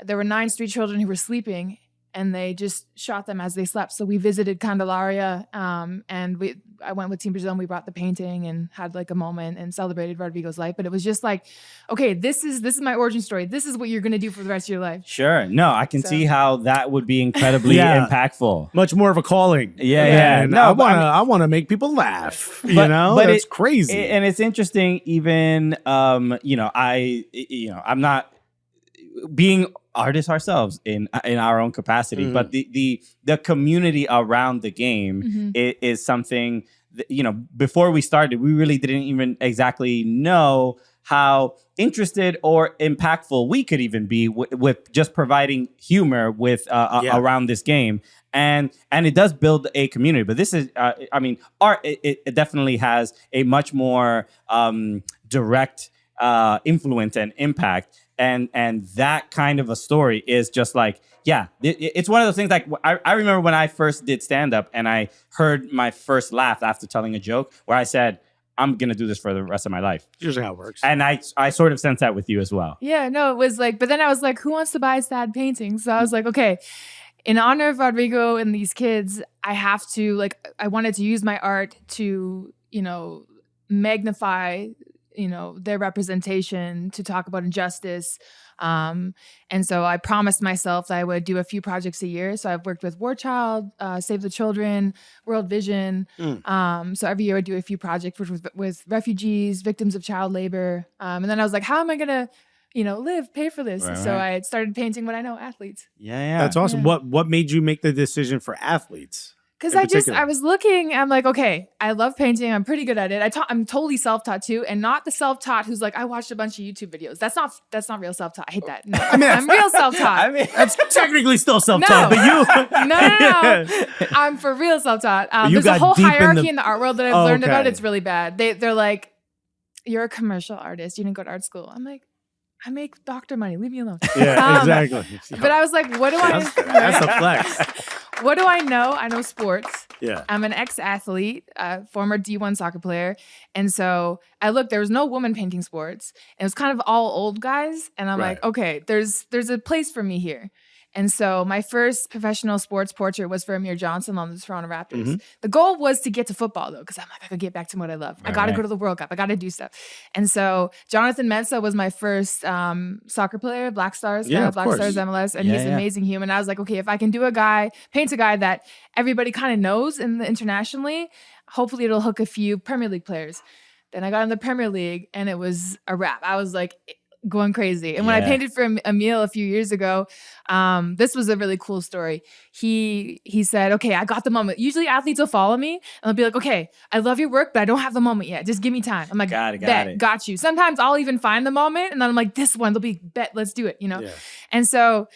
there were 9 street children who were sleeping, and they just shot them as they slept. So we visited Candelaria, and I went with Team Brazil, and we brought the painting and had like a moment and celebrated Rodrigo's life. But it was just like, okay, this is my origin story. This is what you're gonna do for the rest of your life. Sure. No, I can see how that would be incredibly impactful. Much more of a calling. Yeah. And No, I want to make people laugh. You know, but it's crazy. And it's interesting. Even I'm not being artists ourselves in our own capacity, but the community around the game is something that, before we started, we really didn't even exactly know how interested or impactful we could even be with just providing humor with around this game. And it does build a community, but this is, art, it definitely has a much more direct influence and impact. And that kind of a story is just like, it's one of those things. Like I remember when I first did stand-up and I heard my first laugh after telling a joke where I said, I'm going to do this for the rest of my life. Usually how it works. And I sort of sense that with you as well. Yeah, no, it was like, but then I was like, who wants to buy a sad painting? So I was like, okay, in honor of Rodrigo and these kids, I have to, I wanted to use my art to, magnify their representation, to talk about injustice. And so I promised myself that I would do a few projects a year. So I've worked with War Child, Save the Children, World Vision. So every year I do a few projects with refugees, victims of child labor. And then I was like, how am I going to, pay for this? Right, so I started painting what I know, athletes. Yeah. That's awesome. Yeah. What made you make the decision for athletes? Because I was looking, I'm like, okay, I love painting. I'm pretty good at it. I'm totally self-taught too. And not the self-taught who's like, I watched a bunch of YouTube videos. That's not real self-taught. I hate that. No, I'm real self-taught. That's technically still self-taught, but you... No. I'm for real self-taught. There's a whole hierarchy in the art world that I've learned about. It's really bad. They're like, you're a commercial artist. You didn't go to art school. I'm like, I make doctor money. Leave me alone. Yeah, exactly. But I was like, what do That's a flex. What do I know? I know sports. Yeah. I'm an ex-athlete, former D1 soccer player. And so I looked, there was no woman painting sports. And it was kind of all old guys. And I'm like, okay, there's a place for me here. And so my first professional sports portrait was for Amir Johnson on the Toronto Raptors. The goal was to get to football, though, because I'm like, I could get back to what I love. I got to go to the World Cup. I got to do stuff. And so Jonathan Mensah was my first soccer player, Black Stars, Stars MLS, and he's an amazing human. I was like, okay, if I can paint a guy that everybody kind of knows internationally, hopefully it'll hook a few Premier League players. Then I got in the Premier League, and it was a wrap. I was like going crazy. And when I painted for Emil a few years ago, this was a really cool story. He said, okay, I got the moment. Usually athletes will follow me and they'll be like, okay, I love your work, but I don't have the moment yet. Just give me time. I'm like, got you. Sometimes I'll even find the moment and then I'm like, this one, they'll be let's do it, Yeah. And so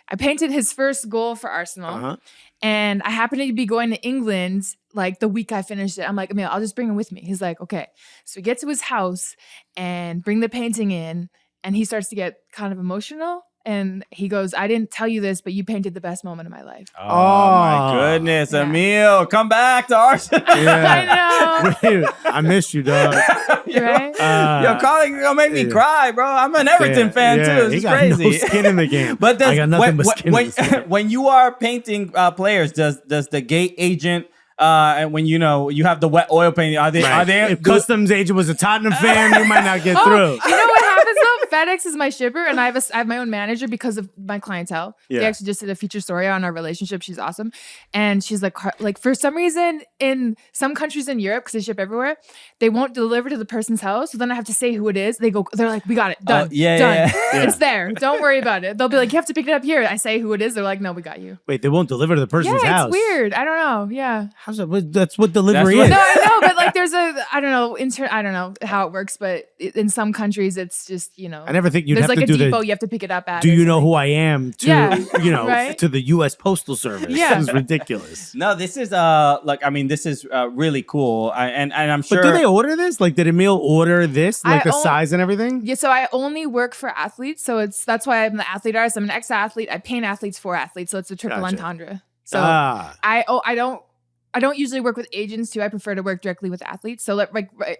I painted his first goal for Arsenal. And I happened to be going to England like the week I finished it. I'm like, Emil, I'll just bring him with me. He's like, okay. So we get to his house and bring the painting in. And he starts to get kind of emotional. And he goes, I didn't tell you this, but you painted the best moment of my life. Oh my goodness, Emil, come back to Arsenal. I know. I missed you, dog. Right? Yo, Colin, gonna make me cry, bro. I'm an Everton fan too. It's crazy. No skin in the game. But I got nothing but skin in the game. When you are painting players, does the gate agent and when you have the wet oil painting, are they if customs agent was a Tottenham fan, you might not get through. You know what happens though? FedEx is my shipper, and I have my own manager because of my clientele. Yeah. They actually just did a feature story on our relationship. She's awesome, and she's like for some reason in some countries in Europe, because they ship everywhere, they won't deliver to the person's house. So then I have to say who it is. They're like, we got it, done, done. Yeah. It's there. Don't worry about it. They'll be like, you have to pick it up here. I say who it is. They're like, no, we got you. Wait, they won't deliver to the person's Yeah, house. it's weird. I don't know. Yeah. How's that? That's what delivery is. No, I know, but like there's I don't know how it works, but in some countries it's just, I never think you'd there's have like to a do depot you have to pick it up at. Do or you know something. who I am? To right? to the U.S. Postal Service. Yeah. This is ridiculous. No, this is this is really cool. And I'm sure. But do they order this? Like, did Emil order this? Like the I size and everything? Yeah, so I only work for athletes, so that's why I'm the athlete artist. I'm an ex-athlete. I paint athletes for athletes, so it's a triple entendre. So I don't usually work with agents too. I prefer to work directly with athletes. So like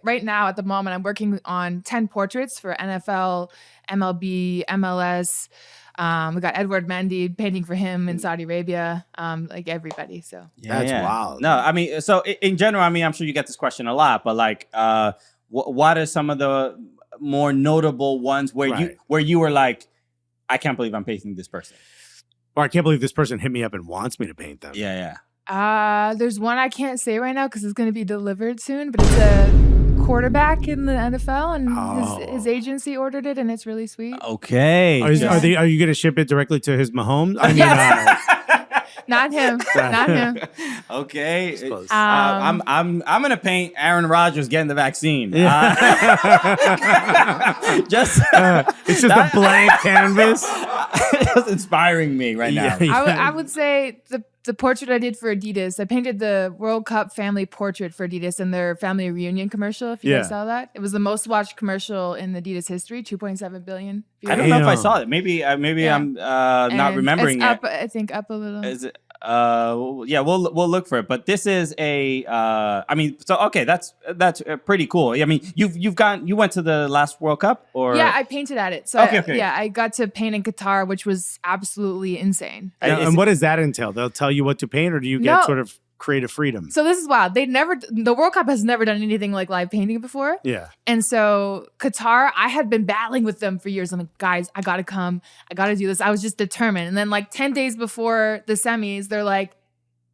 right now at the moment, I'm working on 10 portraits for NFL, MLB, MLS. We got Edward Mendy painting for him in Saudi Arabia. Like everybody. So That's wild. No, I mean, so in general, I mean, I'm sure you get this question a lot, but like, what are some of the more notable ones where you were like, I can't believe I'm painting this person, or I can't believe this person hit me up and wants me to paint them. Yeah. There's one I can't say right now because it's going to be delivered soon, but it's a quarterback in the NFL, and his agency ordered it, and it's really sweet. Okay. Are you going to ship it directly to his Mahomes? I mean, Not him. Not him. Okay. I'm gonna paint Aaron Rodgers getting the vaccine. it's just a blank canvas. It's inspiring me right now. I would say the portrait I did for Adidas. I painted the World Cup family portrait for Adidas in their family reunion commercial. If you guys saw that, it was the most watched commercial in Adidas history. 2.7 billion. I don't know if I saw it. Maybe I'm not remembering it's up, I think up a little. Is it? We'll look for it. But this is that's pretty cool. I mean, you went to the last World Cup, or I painted at it. So I got to paint in Qatar, which was absolutely insane. And what does that entail? They'll tell you what to paint, or do you get sort of creative freedom? So this is wild. The World Cup has never done anything like live painting before. Yeah. And so Qatar, I had been battling with them for years. I'm like, guys, I gotta come. I gotta do this. I was just determined. And then like 10 days before the semis, they're like,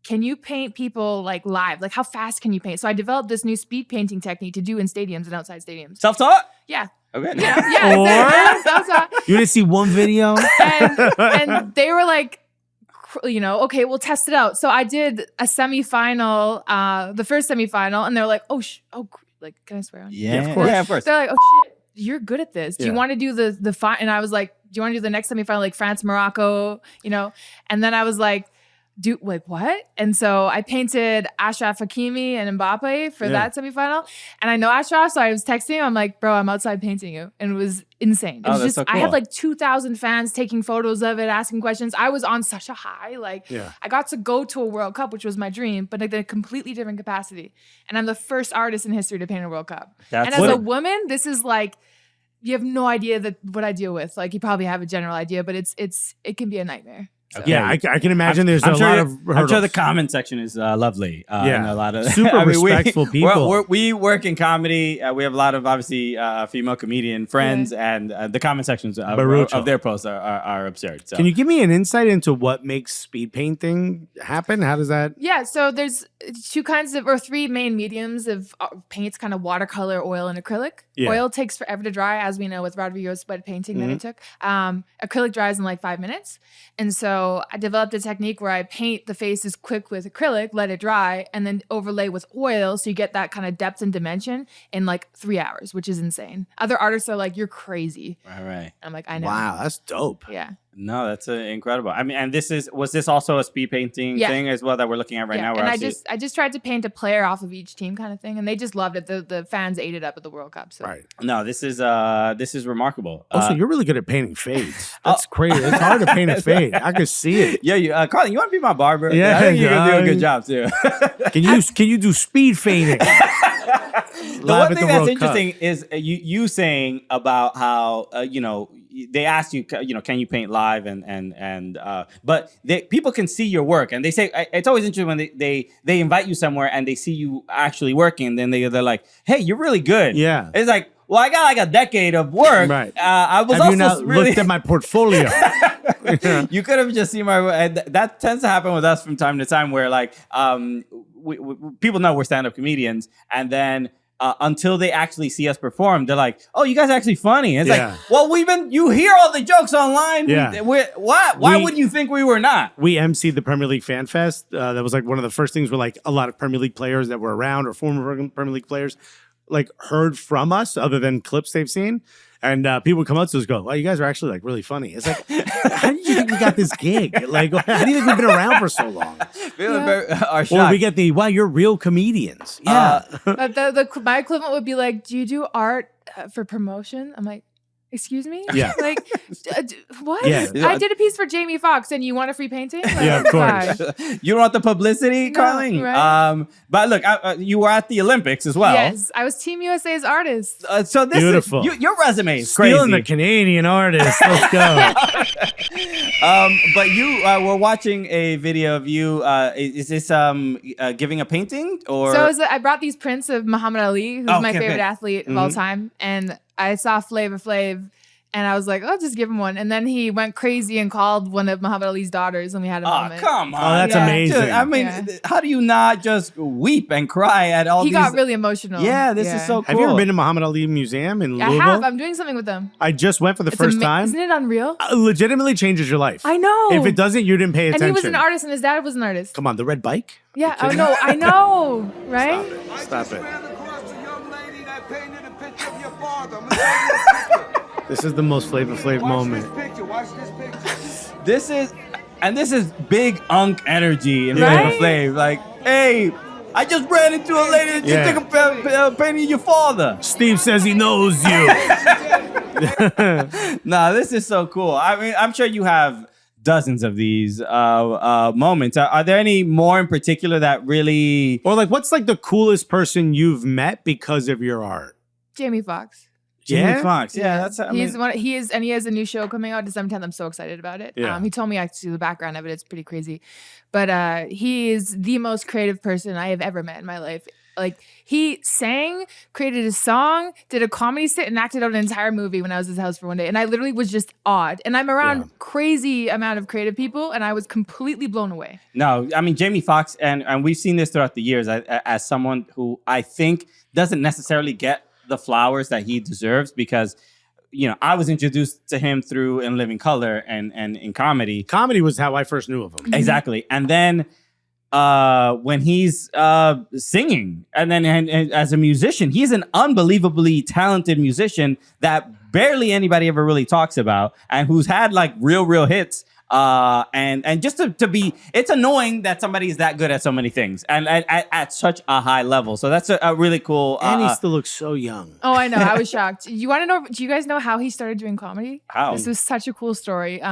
can you paint people like live? Like how fast can you paint? So I developed this new speed painting technique to do in stadiums and outside stadiums. Self-taught? Yeah. Okay. Yeah. Self-taught. You didn't see one video? and they were like, okay, we'll test it out. So I did a semifinal, the first semifinal, and they're like, like, can I swear on you? Yeah, of course. Yeah, of course. They're like, shit, you're good at this. Do you want to do the final? And I was like, do you want to do the next semifinal, like France, Morocco, And then I was like, what? And so I painted Achraf Hakimi and Mbappe for that semifinal. And I know Achraf, so I was texting him. I'm like, bro, I'm outside painting you. And it was insane. It was just, so cool. I had like 2,000 fans taking photos of it, asking questions. I was on such a high. I got to go to a World Cup, which was my dream, but like in a completely different capacity. And I'm the first artist in history to paint a World Cup. And as a woman, this is like, you have no idea what I deal with. Like you probably have a general idea, but it can be a nightmare. So. Yeah, I can imagine there's a lot of hurdles. I'm sure the comment section is lovely. And a lot of super respectful people. We work in comedy. We have a lot of obviously female comedian friends, and the comment sections of their posts are absurd. So. Can you give me an insight into what makes speed painting happen? How does that? Yeah, so there's three main mediums of paints: kind of watercolor, oil, and acrylic. Yeah. Oil takes forever to dry, as we know with Rodrigo's wet painting that I took. Acrylic dries in like 5 minutes, and so I developed a technique where I paint the faces quick with acrylic, let it dry, and then overlay with oil so you get that kind of depth and dimension in like 3 hours, which is insane. Other artists are like, you're crazy. Right. I'm like, I know. Wow, that's dope. Yeah. No, that's incredible. I mean, and was this also a speed painting thing as well that we're looking at right now? And I just tried to paint a player off of each team kind of thing, and they just loved it. The fans ate it up at the World Cup. So. Right. No, this is remarkable. Also, you're really good at painting fades. That's crazy. It's hard to paint a fade. I could see it. Yeah, Carlin, you want to be my barber? Yeah, I think you can do a good job too. Can you do speed fading? The one thing that's interesting is you saying about how they asked you, can you paint live but people can see your work, and they say it's always interesting when they invite you somewhere and they see you actually working, and then they're like, hey, you're really good. Yeah, it's like, well, I got like a decade of work. Right. I was Have you also not really looked at my portfolio? You could have just seen my. That tends to happen with us from time to time, where like people know we're stand-up comedians, and then until they actually see us perform, they're like, "Oh, you guys are actually funny." And it's like, well, you hear all the jokes online. Yeah. Why would you think we were not? We emceed the Premier League Fan Fest. That was like one of the first things where like a lot of Premier League players that were around or former Premier League players like heard from us other than clips they've seen. And people would come up to us and go, "Wow, you guys are actually like really funny." It's like, how did you think we got this gig? Like, how do you think we've been around for so long? Or we get the, "Wow, you're real comedians." Yeah. My equivalent would be like, "Do you do art for promotion?" I'm like, "Excuse me?" Yeah. Like, what? Yeah. I did a piece for Jamie Foxx, and you want a free painting? Like, Yeah, of course. why? You don't want the publicity, No, Carling? right. But look, you were at the Olympics as well. Yes, I was Team USA's artist. So this Beautiful. is your resume is crazy. Stealing the Canadian artist. Let's go. But you were watching a video of you. Is this giving a painting or? So I brought these prints of Muhammad Ali, who's my favorite athlete of all Mm-hmm. time, and I saw Flavor Flav. And I was like, "I'll just give him one." And then he went crazy and called one of Muhammad Ali's daughters, and we had a Oh, moment. come on. Oh, that's Yeah. amazing. Dude, I mean, how do you not just weep and cry at all He these? got really emotional. Yeah, this is so cool. Have you ever been to Muhammad Ali Museum in I Louisville? have. I'm doing something with them. I just went for the It's first time. Isn't it unreal? It legitimately changes your life. I know. If it doesn't, you didn't pay attention. And he was an artist, and his dad was an artist. Come on, the red bike? Yeah. Oh no, I know, right? Stop it. This is the most Flavor Flav moment. This is big unk energy in Right? Flavor Flav. Like, hey, I just ran into a lady that just took a painting of your father. Steve says he knows you. Nah, this is so cool. I mean, I'm sure you have dozens of these moments. Are there any more in particular that really? Or like, what's like the coolest person you've met because of your art? Jamie Foxx. Jamie Yeah? Foxx. Yeah, that's. I mean, He has a new show coming out December 10th. I'm so excited about it. Yeah. He told me actually the background of it. It's pretty crazy, but he is the most creative person I have ever met in my life. Like he sang, created a song, did a comedy set, and acted out an entire movie when I was at his house for one day. And I literally was just awed. And I'm around crazy amount of creative people, and I was completely blown away. no, I mean Jamie Foxx, and we've seen this throughout the years as someone who I think doesn't necessarily get the flowers that he deserves because, you know, I was introduced to him through In Living Color and in comedy. Comedy was how I first knew of him. Exactly. And then when he's singing and then and as a musician, he's an unbelievably talented musician that barely anybody ever really talks about and who's had like real hits. And just to be, it's annoying that somebody is that good at so many things and at such a high level. So that's a really cool. And he still looks so young. Oh, I know. I was shocked. You want to know? Do you guys know how he started doing comedy? How? This was such a cool story.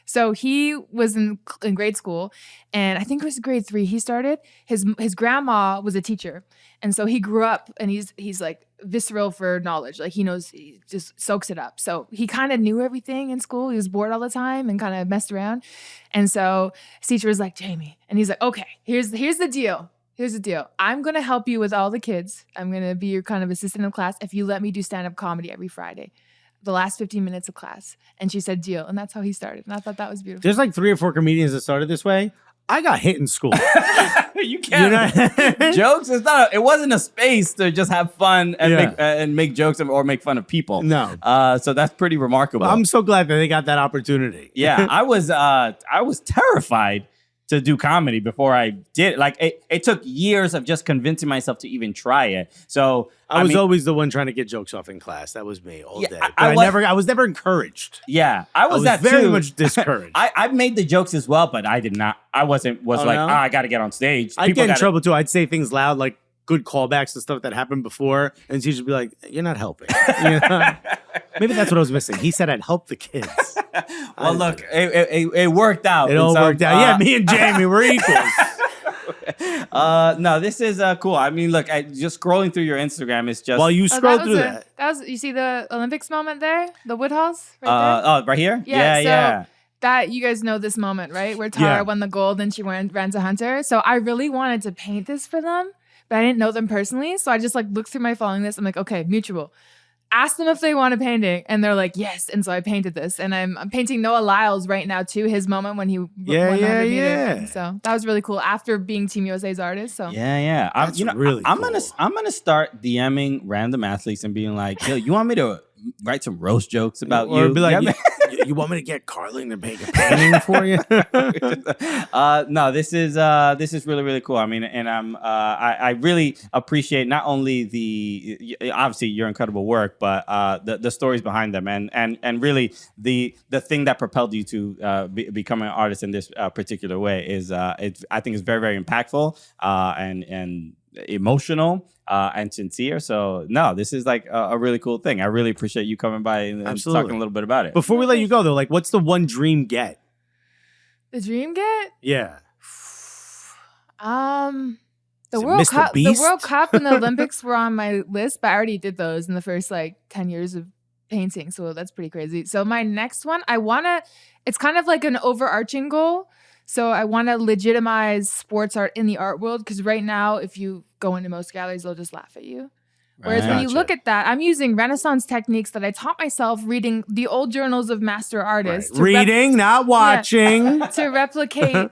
So he was in grade school, and I think it was grade 3. He started. His grandma was a teacher, and so he grew up, and he's like visceral for knowledge. Like he knows, he just soaks it up. So he kind of knew everything in school. He was bored all the time and kind of messed around. And so his teacher was like, "Jamie," and he's like, "Okay, here's the deal. Here's the deal. I'm gonna help you with all the kids. I'm gonna be your kind of assistant in class if you let me do stand-up comedy every Friday." The last 15 minutes of class. And she said, "Deal." And that's how he started. And I thought that was beautiful. There's like 3 or 4 comedians that started this way. I got hit in school. You can't jokes. It wasn't a space to just have fun and make jokes or make fun of people. No. So that's pretty remarkable. I'm so glad that they got that opportunity. Yeah, I was terrified to do comedy before I did. Like it took years of just convincing myself to even try it. So I was always the one trying to get jokes off in class. That was me all day. But I was never encouraged. Yeah, I was that very too. much discouraged. I made the jokes as well, but I did not. I was like, no? I got to get on stage. I'd get in trouble too. I'd say things loud, like good callbacks and stuff that happened before, and teachers would be like, "You're not helping." You know? Maybe that's what I was missing. He said I'd help the kids. Well, look, it worked out. It all worked out. Yeah, me and Jamie were equals. No, this is cool. I mean, look, just scrolling through your Instagram is just While you scroll through that. That was, you see the Olympics moment there? The Woodhalls right there? Right here? Yeah. That, you guys know this moment, right? Where Tara won the gold and she ran to Hunter. So I really wanted to paint this for them, but I didn't know them personally. So I just like looked through my following list. I'm like, okay, mutual. asked them if they want a painting, and they're like, yes. And so I painted this, and I'm painting Noah Lyles right now too. His moment when he won 100 meters. So that was really cool after being Team USA's artist. So yeah. I'm gonna start DMing random athletes and being like, yo, you want me to write some roast jokes about you? Or be like, you want me to get Carling to make a painting for you? No, this is really, really cool. I mean, and I really appreciate not only the obviously your incredible work, but the stories behind them, and really the thing that propelled you to become an artist in this particular way is I think is very, very impactful and emotional and sincere. So no, this is like a really cool thing. I really appreciate you coming by and talking a little bit about it. Before we let you go though, like what's the one dream get? The dream get? Yeah. The World Cup, the World Cup and the Olympics were on my list, but I already did those in the first like 10 years of painting. So that's pretty crazy. So my next one, it's kind of like an overarching goal. So I want to legitimize sports art in the art world, because right now, if you go into most galleries, they'll just laugh at you. Whereas when you look at that, I'm using Renaissance techniques that I taught myself reading the old journals of master artists. Right. Reading, not watching. Yeah, to replicate,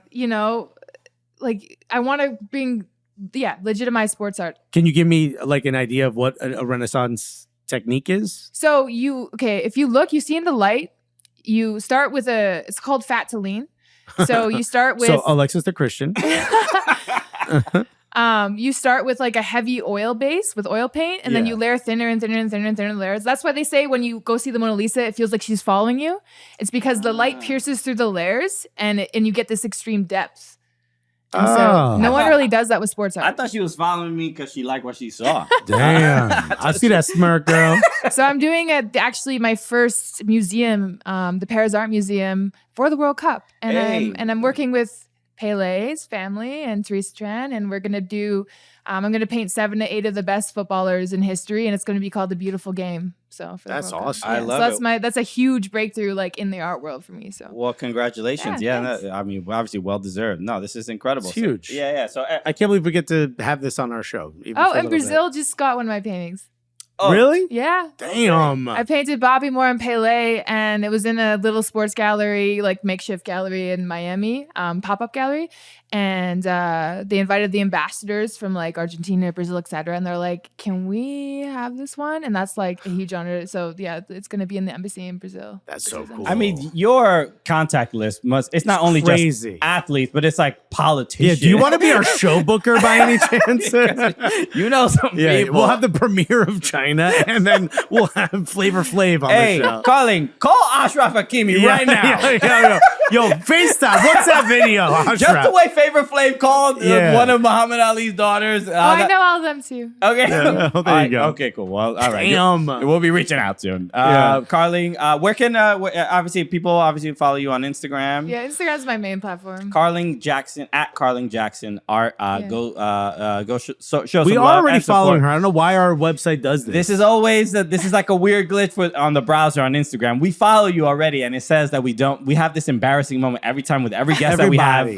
like I want to bring, legitimize sports art. Can you give me like an idea of what a Renaissance technique is? So if you look, you see in the light, you start with it's called fat to lean. So you start with... So Alexis the Christian. You start with like a heavy oil base with oil paint, and then you layer thinner and thinner and thinner and thinner layers. That's why they say when you go see the Mona Lisa, it feels like she's following you. It's because the light pierces through the layers, and you get this extreme depth. And so no one really does that with sports art. I thought she was following me because she liked what she saw. Damn. I see that smirk, girl. So I'm doing actually my first museum, the Paris Art Museum, for the World Cup. And I'm working with Pele's family and Theresa Tran, and we're gonna do I'm gonna paint 7 to 8 of the best footballers in history, and it's gonna be called The Beautiful Game. So for that's awesome. I love it. That's a huge breakthrough like in the art world for me. So well, congratulations. I mean, obviously well deserved. No, this is incredible. It's huge. Yeah. So I can't believe we get to have this on our show. And Brazil just got one of my paintings. Oh, really? Yeah. Damn. I painted Bobby Moore and Pele, and it was in a little sports gallery, like makeshift gallery in Miami, pop-up gallery. And they invited the ambassadors from like Argentina, Brazil, etc. And they're like, can we have this one? And that's like a huge honor. So yeah, it's going to be in the embassy in Brazil. That's so cool. I mean, your contact list it's not only just athletes, but it's like politicians. Yeah, do you want to be our show booker by any chance? You know some people. We'll have the premiere of China, and then we'll have Flavor Flav on the show. Call Ashraf Hakimi right now. Yo, FaceTime. What's that video, Ashraf? Just the way Flavor Flav called one of Muhammad Ali's daughters. I know all of them too. Okay. Yeah, there you go. Okay, cool. Well, all right. Damn. We'll be reaching out soon. Carling, where can obviously people follow you on Instagram? Yeah, Instagram's my main platform. Carling Jackson at Carling Jackson Art. Go show some We love are already and support. following her. I don't know why our website does this. This is always this is like a weird glitch on the browser on Instagram. We follow you already, and it says that we don't. We have this embarrassing moment every time with every guest that we have.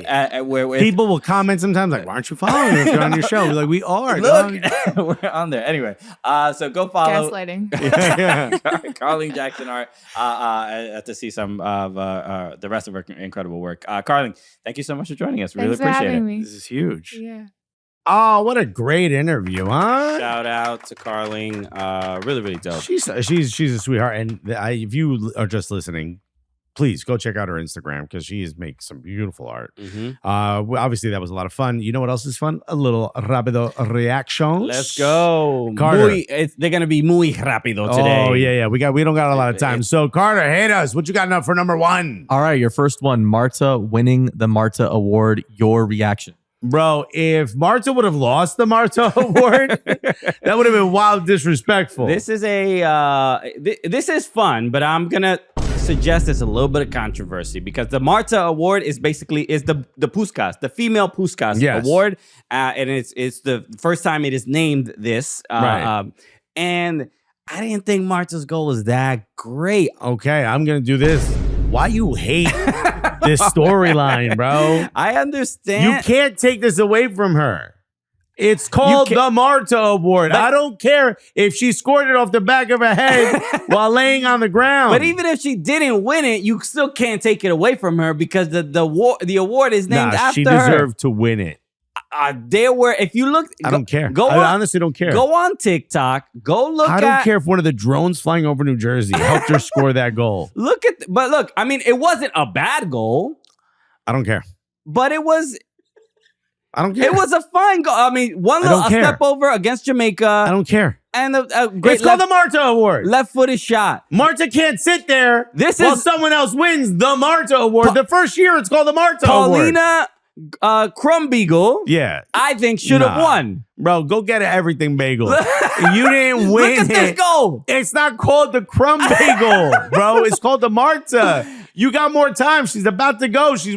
Where people will comment sometimes like, "Why aren't you following us? You're on your show." We're like, "We are." Look, we're on there anyway. So go follow Gaslighting. Carling Jackson Art to see some of the rest of her incredible work. Carling, thank you so much for joining us. Really appreciate it. This is huge. Yeah. Oh, what a great interview, huh? Shout out to Carling. Really, really dope. She's a sweetheart. And if you are just listening, please go check out her Instagram because she makes some beautiful art. Obviously, that was a lot of fun. You know what else is fun? A little Rápido Reactions. Let's go. Carter. They're going to be muy rápido today. Oh, yeah. We don't got a lot of time. So, Carter, hit us. What you got up for number 1? All right, your first one, Marta winning the Marta Award. Your reaction. Bro, if Marta would have lost the Marta Award, that would have been wild disrespectful. This is this is fun, but I'm gonna suggest there's a little bit of controversy because the Marta Award is the Puskas, the female Puskas Award, and it's the first time it is named this. Right. And I didn't think Marta's goal was that great. Okay, I'm gonna do this. Why you hate this storyline, bro? I understand. You can't take this away from her. It's called the Marta Award. I don't care if she scored it off the back of her head while laying on the ground. But even if she didn't win it, you still can't take it away from her because the award is named after she her. She deserved to win it. There were, if you look, I don't care. I honestly don't care. Go on TikTok. Go look. I don't care if one of the drones flying over New Jersey helped her score that goal. Look, I mean, it wasn't a bad goal. I don't care. But it was. I don't care. It was a fine goal. I mean, one little step over against Jamaica. I don't care. And a great it's called the Marta Award. Left-footed shot. Marta can't sit there while someone else wins the Marta Award. The first year it's called the Marta Award. Paulina Crumbeagle, I think should have won. Bro, go get an everything bagel. You didn't win. Look at this goal. It's not called the crumb bagel, bro. It's called the Marta. You got more time. She's about to go. She's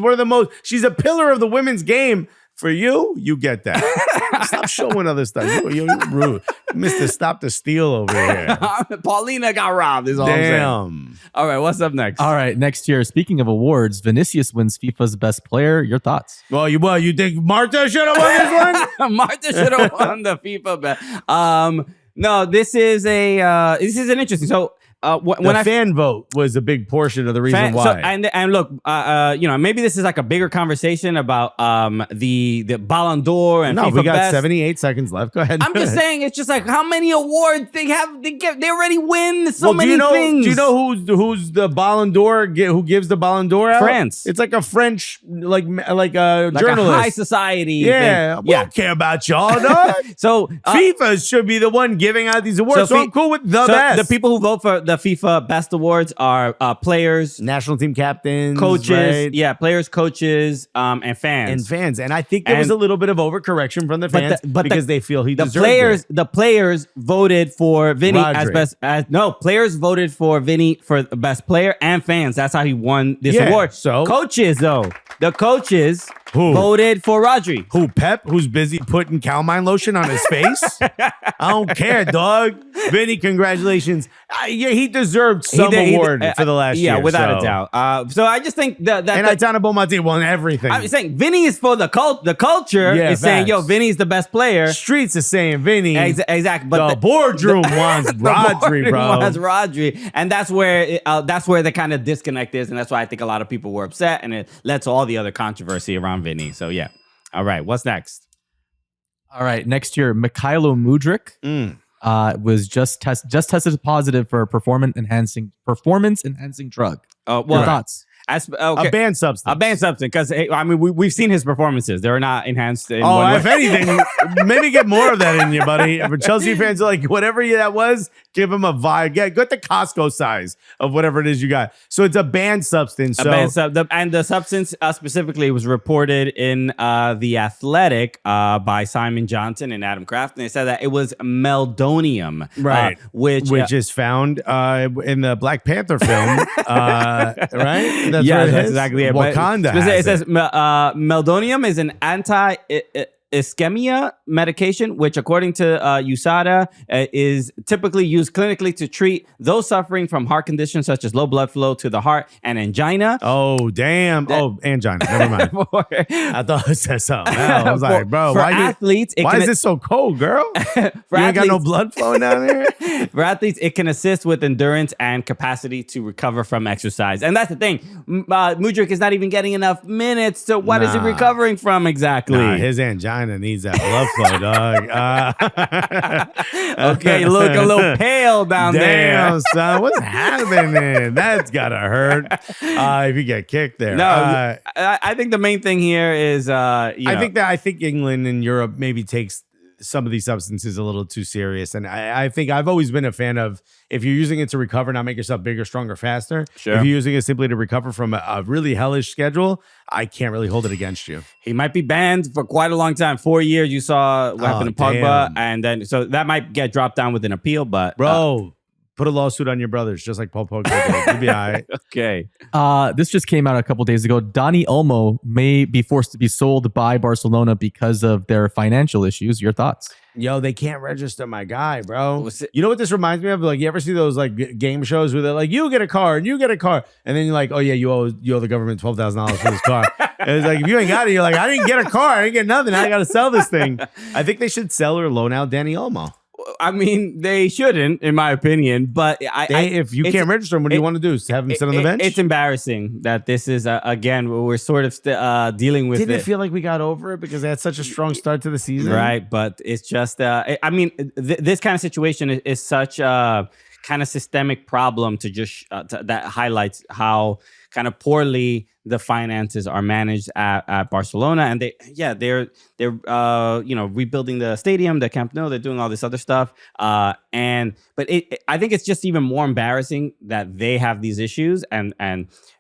she's a pillar of the women's game. For you, you get that. Stop showing other stuff. You're rude. Mr. Stop the Steal over here. Paulina got robbed, is all I'm saying. All right, what's up next? All right, next year, speaking of awards, Vinicius wins FIFA's best player. Your thoughts? Well, you think Marta should have won this one? Marta should have won the FIFA best. No, this is an interesting. So when the fan vote was a big portion of the reason why. So, and look, maybe this is like a bigger conversation about the Ballon d'Or and FIFA we got best. 78 seconds left. Go ahead. I'm just saying, it's just like how many awards they have. They already win so many things. Do you know who's the Ballon d'Or? Who gives the Ballon d'Or out? France. It's like a French like a journalist, a high society. Yeah, thing. We don't care about y'all, dog. So FIFA should be the one giving out these awards. So I'm cool with the best. The people who vote for the FIFA Best Awards are players, national team captains, coaches, right? Players, coaches, and fans. And I think there was a little bit of overcorrection from the fans because they feel he deserved it. The players voted for Vini Rodri. Players voted for Vini for best player and fans. That's how he won this award. So coaches the coaches voted for Rodri. Who, Pep, who's busy putting Calmine lotion on his face? I don't care, dog. Vinny, congratulations. He deserved some award for the last year. Yeah, without a doubt. So I just think that and Aitana Bonmati won everything. I'm saying Vinny is for the culture. Is saying, yo, Vinny's the best player. Streets is saying Vinny. Exactly. But the boardroom wants Rodri, bro. Wants Rodri. And that's where the kind of disconnect is. And that's why I think a lot of people were upset. And it led to all the other controversy around Vinny. So, yeah. All right. What's next? All right. Next year, Mykhailo Mudryk was just tested positive for a performance enhancing drug. Your thoughts? A banned substance. A banned substance. Because, I mean, we've seen his performances. They're not enhanced. If anything, maybe get more of that in you, buddy. But Chelsea fans are like, whatever that was, give him a vibe. Get the Costco size of whatever it is you got. So it's a banned substance. And the substance specifically was reported in The Athletic by Simon Johnson and Adam Kraft. And they said that it was meldonium. Right. Which is found in the Black Panther film. Right? That's exactly it. Wakanda. It says meldonium is an anti-ischemia medication, which according to USADA is typically used clinically to treat those suffering from heart conditions such as low blood flow to the heart and angina. Oh, damn. Angina. Never mind. I thought it said something. I was like, bro, why is this so cold, girl? You ain't got no blood flowing down there? For athletes, it can assist with endurance and capacity to recover from exercise. And that's the thing. Mudryk is not even getting enough minutes. So what is he recovering from exactly? His angina needs that blood flow, dog. Okay, you look a little pale down there. Damn, son, what's happening? That's gotta hurt if you get kicked there. No, I think the main thing here is, I think England and Europe maybe takes some of these substances a little too serious. And I think I've always been a fan of, if you're using it to recover, not make yourself bigger, stronger, faster. Sure. If you're using it simply to recover from a really hellish schedule, I can't really hold it against you. He might be banned for quite a long time. 4 years, you saw what happened to Pogba. And then, so that might get dropped down with an appeal, but... Bro, put a lawsuit on your brothers, just like Paul Pogba did. You'll be all right. Okay. This just came out a couple days ago. Dani Olmo may be forced to be sold by Barcelona because of their financial issues. Your thoughts? Yo, they can't register my guy, bro. You know what this reminds me of? Like, you ever see those like game shows where they're like, you get a car and you get a car, and then you're like, oh yeah, you owe the government $12,000 for this car. It was like, if you ain't got it, you're like, I didn't get a car. I didn't get nothing. I got to sell this thing. I think they should sell or loan out Danny Olmo. I mean, they shouldn't, in my opinion. But if you can't register him, what do you want to do? Have him sit on the bench? It's embarrassing that this is, again, we're sort of dealing with Didn't it feel like we got over it because they had such a strong start to the season? Right, but it's just, I mean, this kind of situation is such a kind of systemic problem to just, that highlights how kind of poorly the finances are managed at Barcelona, and they're rebuilding the stadium, the Camp Nou. They're doing all this other stuff, but I think it's just even more embarrassing that they have these issues. And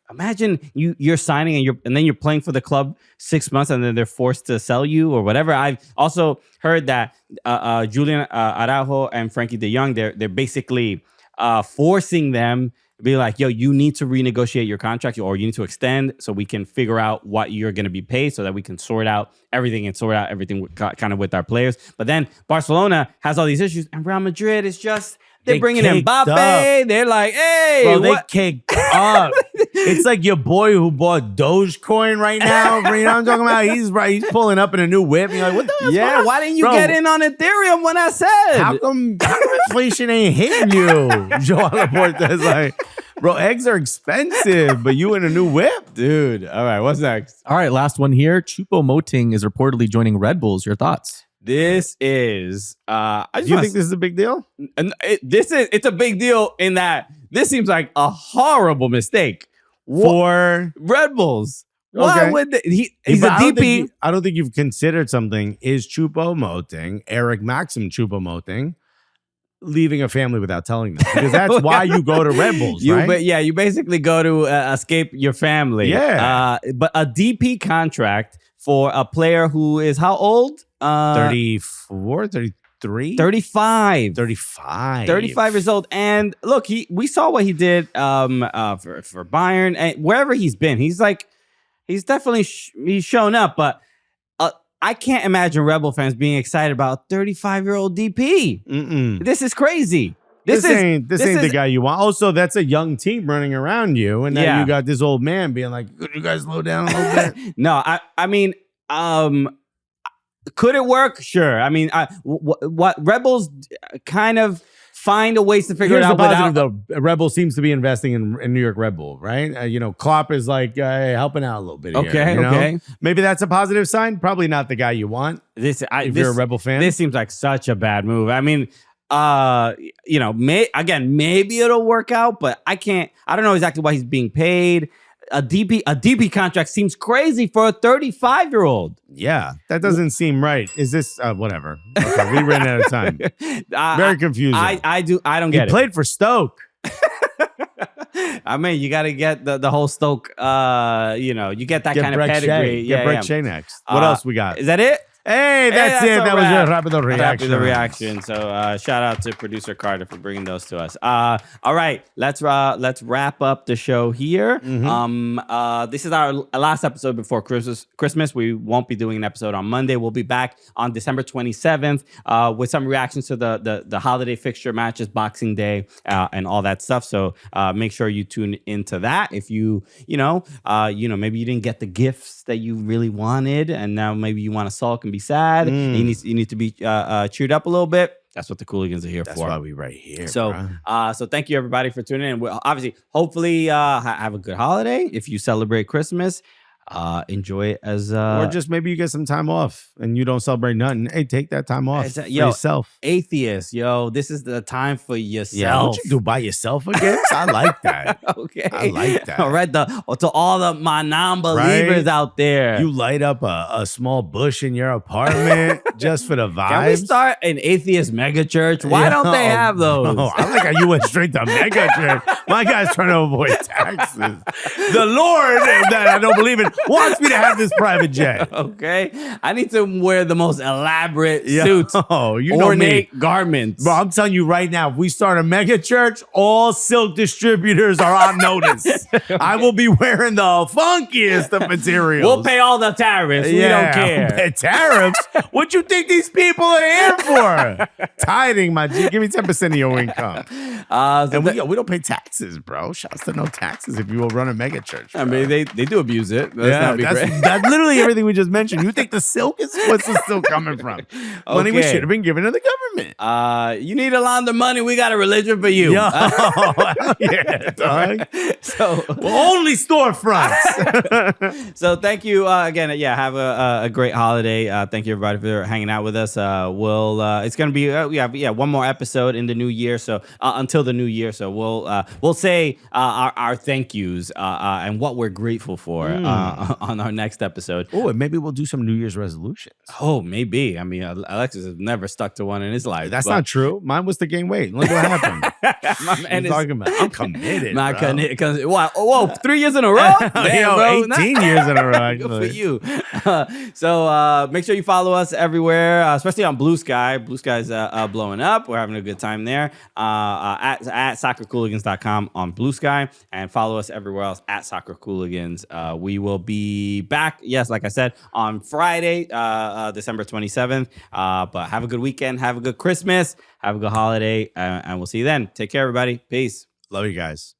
imagine you're signing and then you're playing for the club 6 months, and then they're forced to sell you or whatever. I've also heard that Julian Araujo and Frankie De Jong, they're basically forcing them. Be like, yo, you need to renegotiate your contract, or you need to extend so we can figure out what you're going to be paid, so that we can sort out everything kind of with our players. But then Barcelona has all these issues, and Real Madrid is just, they're bringing in Mbappe. Up. They're like, hey, bro, they caked up. It's like your boy who bought Dogecoin right now. You know what I'm talking about? He's pulling up in a new whip. And you're like, what the hell? Yeah, why didn't you get in on Ethereum when I said? How come inflation ain't hitting you? Joao Laporte is like, bro, eggs are expensive, but you in a new whip? Dude, all right, what's next? All right, last one here. Choupo-Moting is reportedly joining Red Bulls. Your thoughts? This is do you think this is a big deal? It's a big deal in that this seems like a horrible mistake for Red Bulls. Why would he's a DP? I don't think you've considered something. Is Choupo-Moting, Eric Maxim Choupo-Moting, leaving a family without telling them? Because that's why you go to Red Bulls, right? You basically go to escape your family. Yeah. But a DP contract for a player who is how old? 34, 33? 35. 35 years old. And look, we saw what he did for Bayern. And wherever he's been, he's definitely he's shown up. But I can't imagine Rebel fans being excited about a 35-year-old DP. This is crazy. This ain't the guy you want. Also, that's a young team running around you, and then you got this old man being like, "Could you guys slow down a little bit?" No, I mean, could it work? Sure. I mean, what Rebels kind of find a ways to figure it out. The Rebel seems to be investing in New York Red Bull, right? Klopp is like helping out a little bit. Okay, here, okay. Maybe that's a positive sign. Probably not the guy you want. If you're a Rebel fan, this seems like such a bad move. I mean, maybe it'll work out, but I don't know exactly why he's being paid. A DP contract seems crazy for a 35-year-old. Yeah, that doesn't seem right. Is this whatever? Okay, we ran out of time. Very confusing. I don't get it. He played for Stoke. I mean, you got to get the whole Stoke. You get that kind of pedigree. Get Breck Shea next. What else we got? Is that it? Hey, that's it. That was your Rápido Reaction. Rápido Reaction. So shout out to producer Carter for bringing those to us. All right, let's wrap up the show here. This is our last episode before Christmas. We won't be doing an episode on Monday. We'll be back on December 27th with some reactions to the holiday fixture matches, Boxing Day, and all that stuff. So make sure you tune into that. If maybe you didn't get the gifts that you really wanted, and now maybe you want to sulk and be sad. And you need to be cheered up a little bit. That's what the Cooligans are here for. That's why we right here. So, so thank you everybody for tuning in. We'll hopefully have a good holiday. If you celebrate Christmas, enjoy it as or just maybe you get some time off and you don't celebrate nothing. Hey, take that time off for yourself. Atheist, this is the time for yourself. Yeah, what you do by yourself again? I like that. Okay, I like that. All right, to all my non-believers out there, you light up a small bush in your apartment just for the vibes. Can we start an atheist mega church? Why don't they have those? No, I like how you went straight to mega church. My guy's trying to avoid taxes. The Lord that I don't believe in wants me to have this private jet. Okay. I need to wear the most elaborate suits, ornate garments. Bro, I'm telling you right now, if we start a mega church, all silk distributors are on notice. I will be wearing the funkiest of materials. We'll pay all the tariffs. We don't care. Tariffs? What you think these people are here for? Tithing, my G. Give me 10% of your income. And we don't pay taxes, bro. Shouts to no taxes if you will run a mega church. Bro. I mean, they do abuse it. Let's not be great. that's literally everything we just mentioned. You think the silk is what's the silk coming from? Money we Okay. should have been given to the government. You need to launder money. We got a religion for you. Yo, yeah, dog. So Only storefronts. So thank you again. Yeah, have a great holiday. Thank you everybody for hanging out with us. It's gonna be one more episode in the new year. So until the new year, so we'll say our thank yous and what we're grateful for on our next episode. Oh, and maybe we'll do some New Year's resolutions. Oh, maybe. I mean, Alexis has never stuck to one in his life. That's not true. Mine was to gain weight. Look what happened. My man is talking about. I'm committed. not bro. committed. Wow, whoa, 3 years in a row. Damn, Yo, bro. 18 years in a row. Good for Actually. you. So make sure you follow us everywhere, especially on Blue Sky. Blue Sky's blowing up. We're having a good time there. At soccercooligans.com on Blue Sky, and follow us everywhere else at Soccer Cooligans. We will be back, yes, like I said, on Friday, December 27th. But have a good weekend. Have a good Christmas. Have a good holiday. And we'll see you then. Take care, everybody. Peace. Love you guys.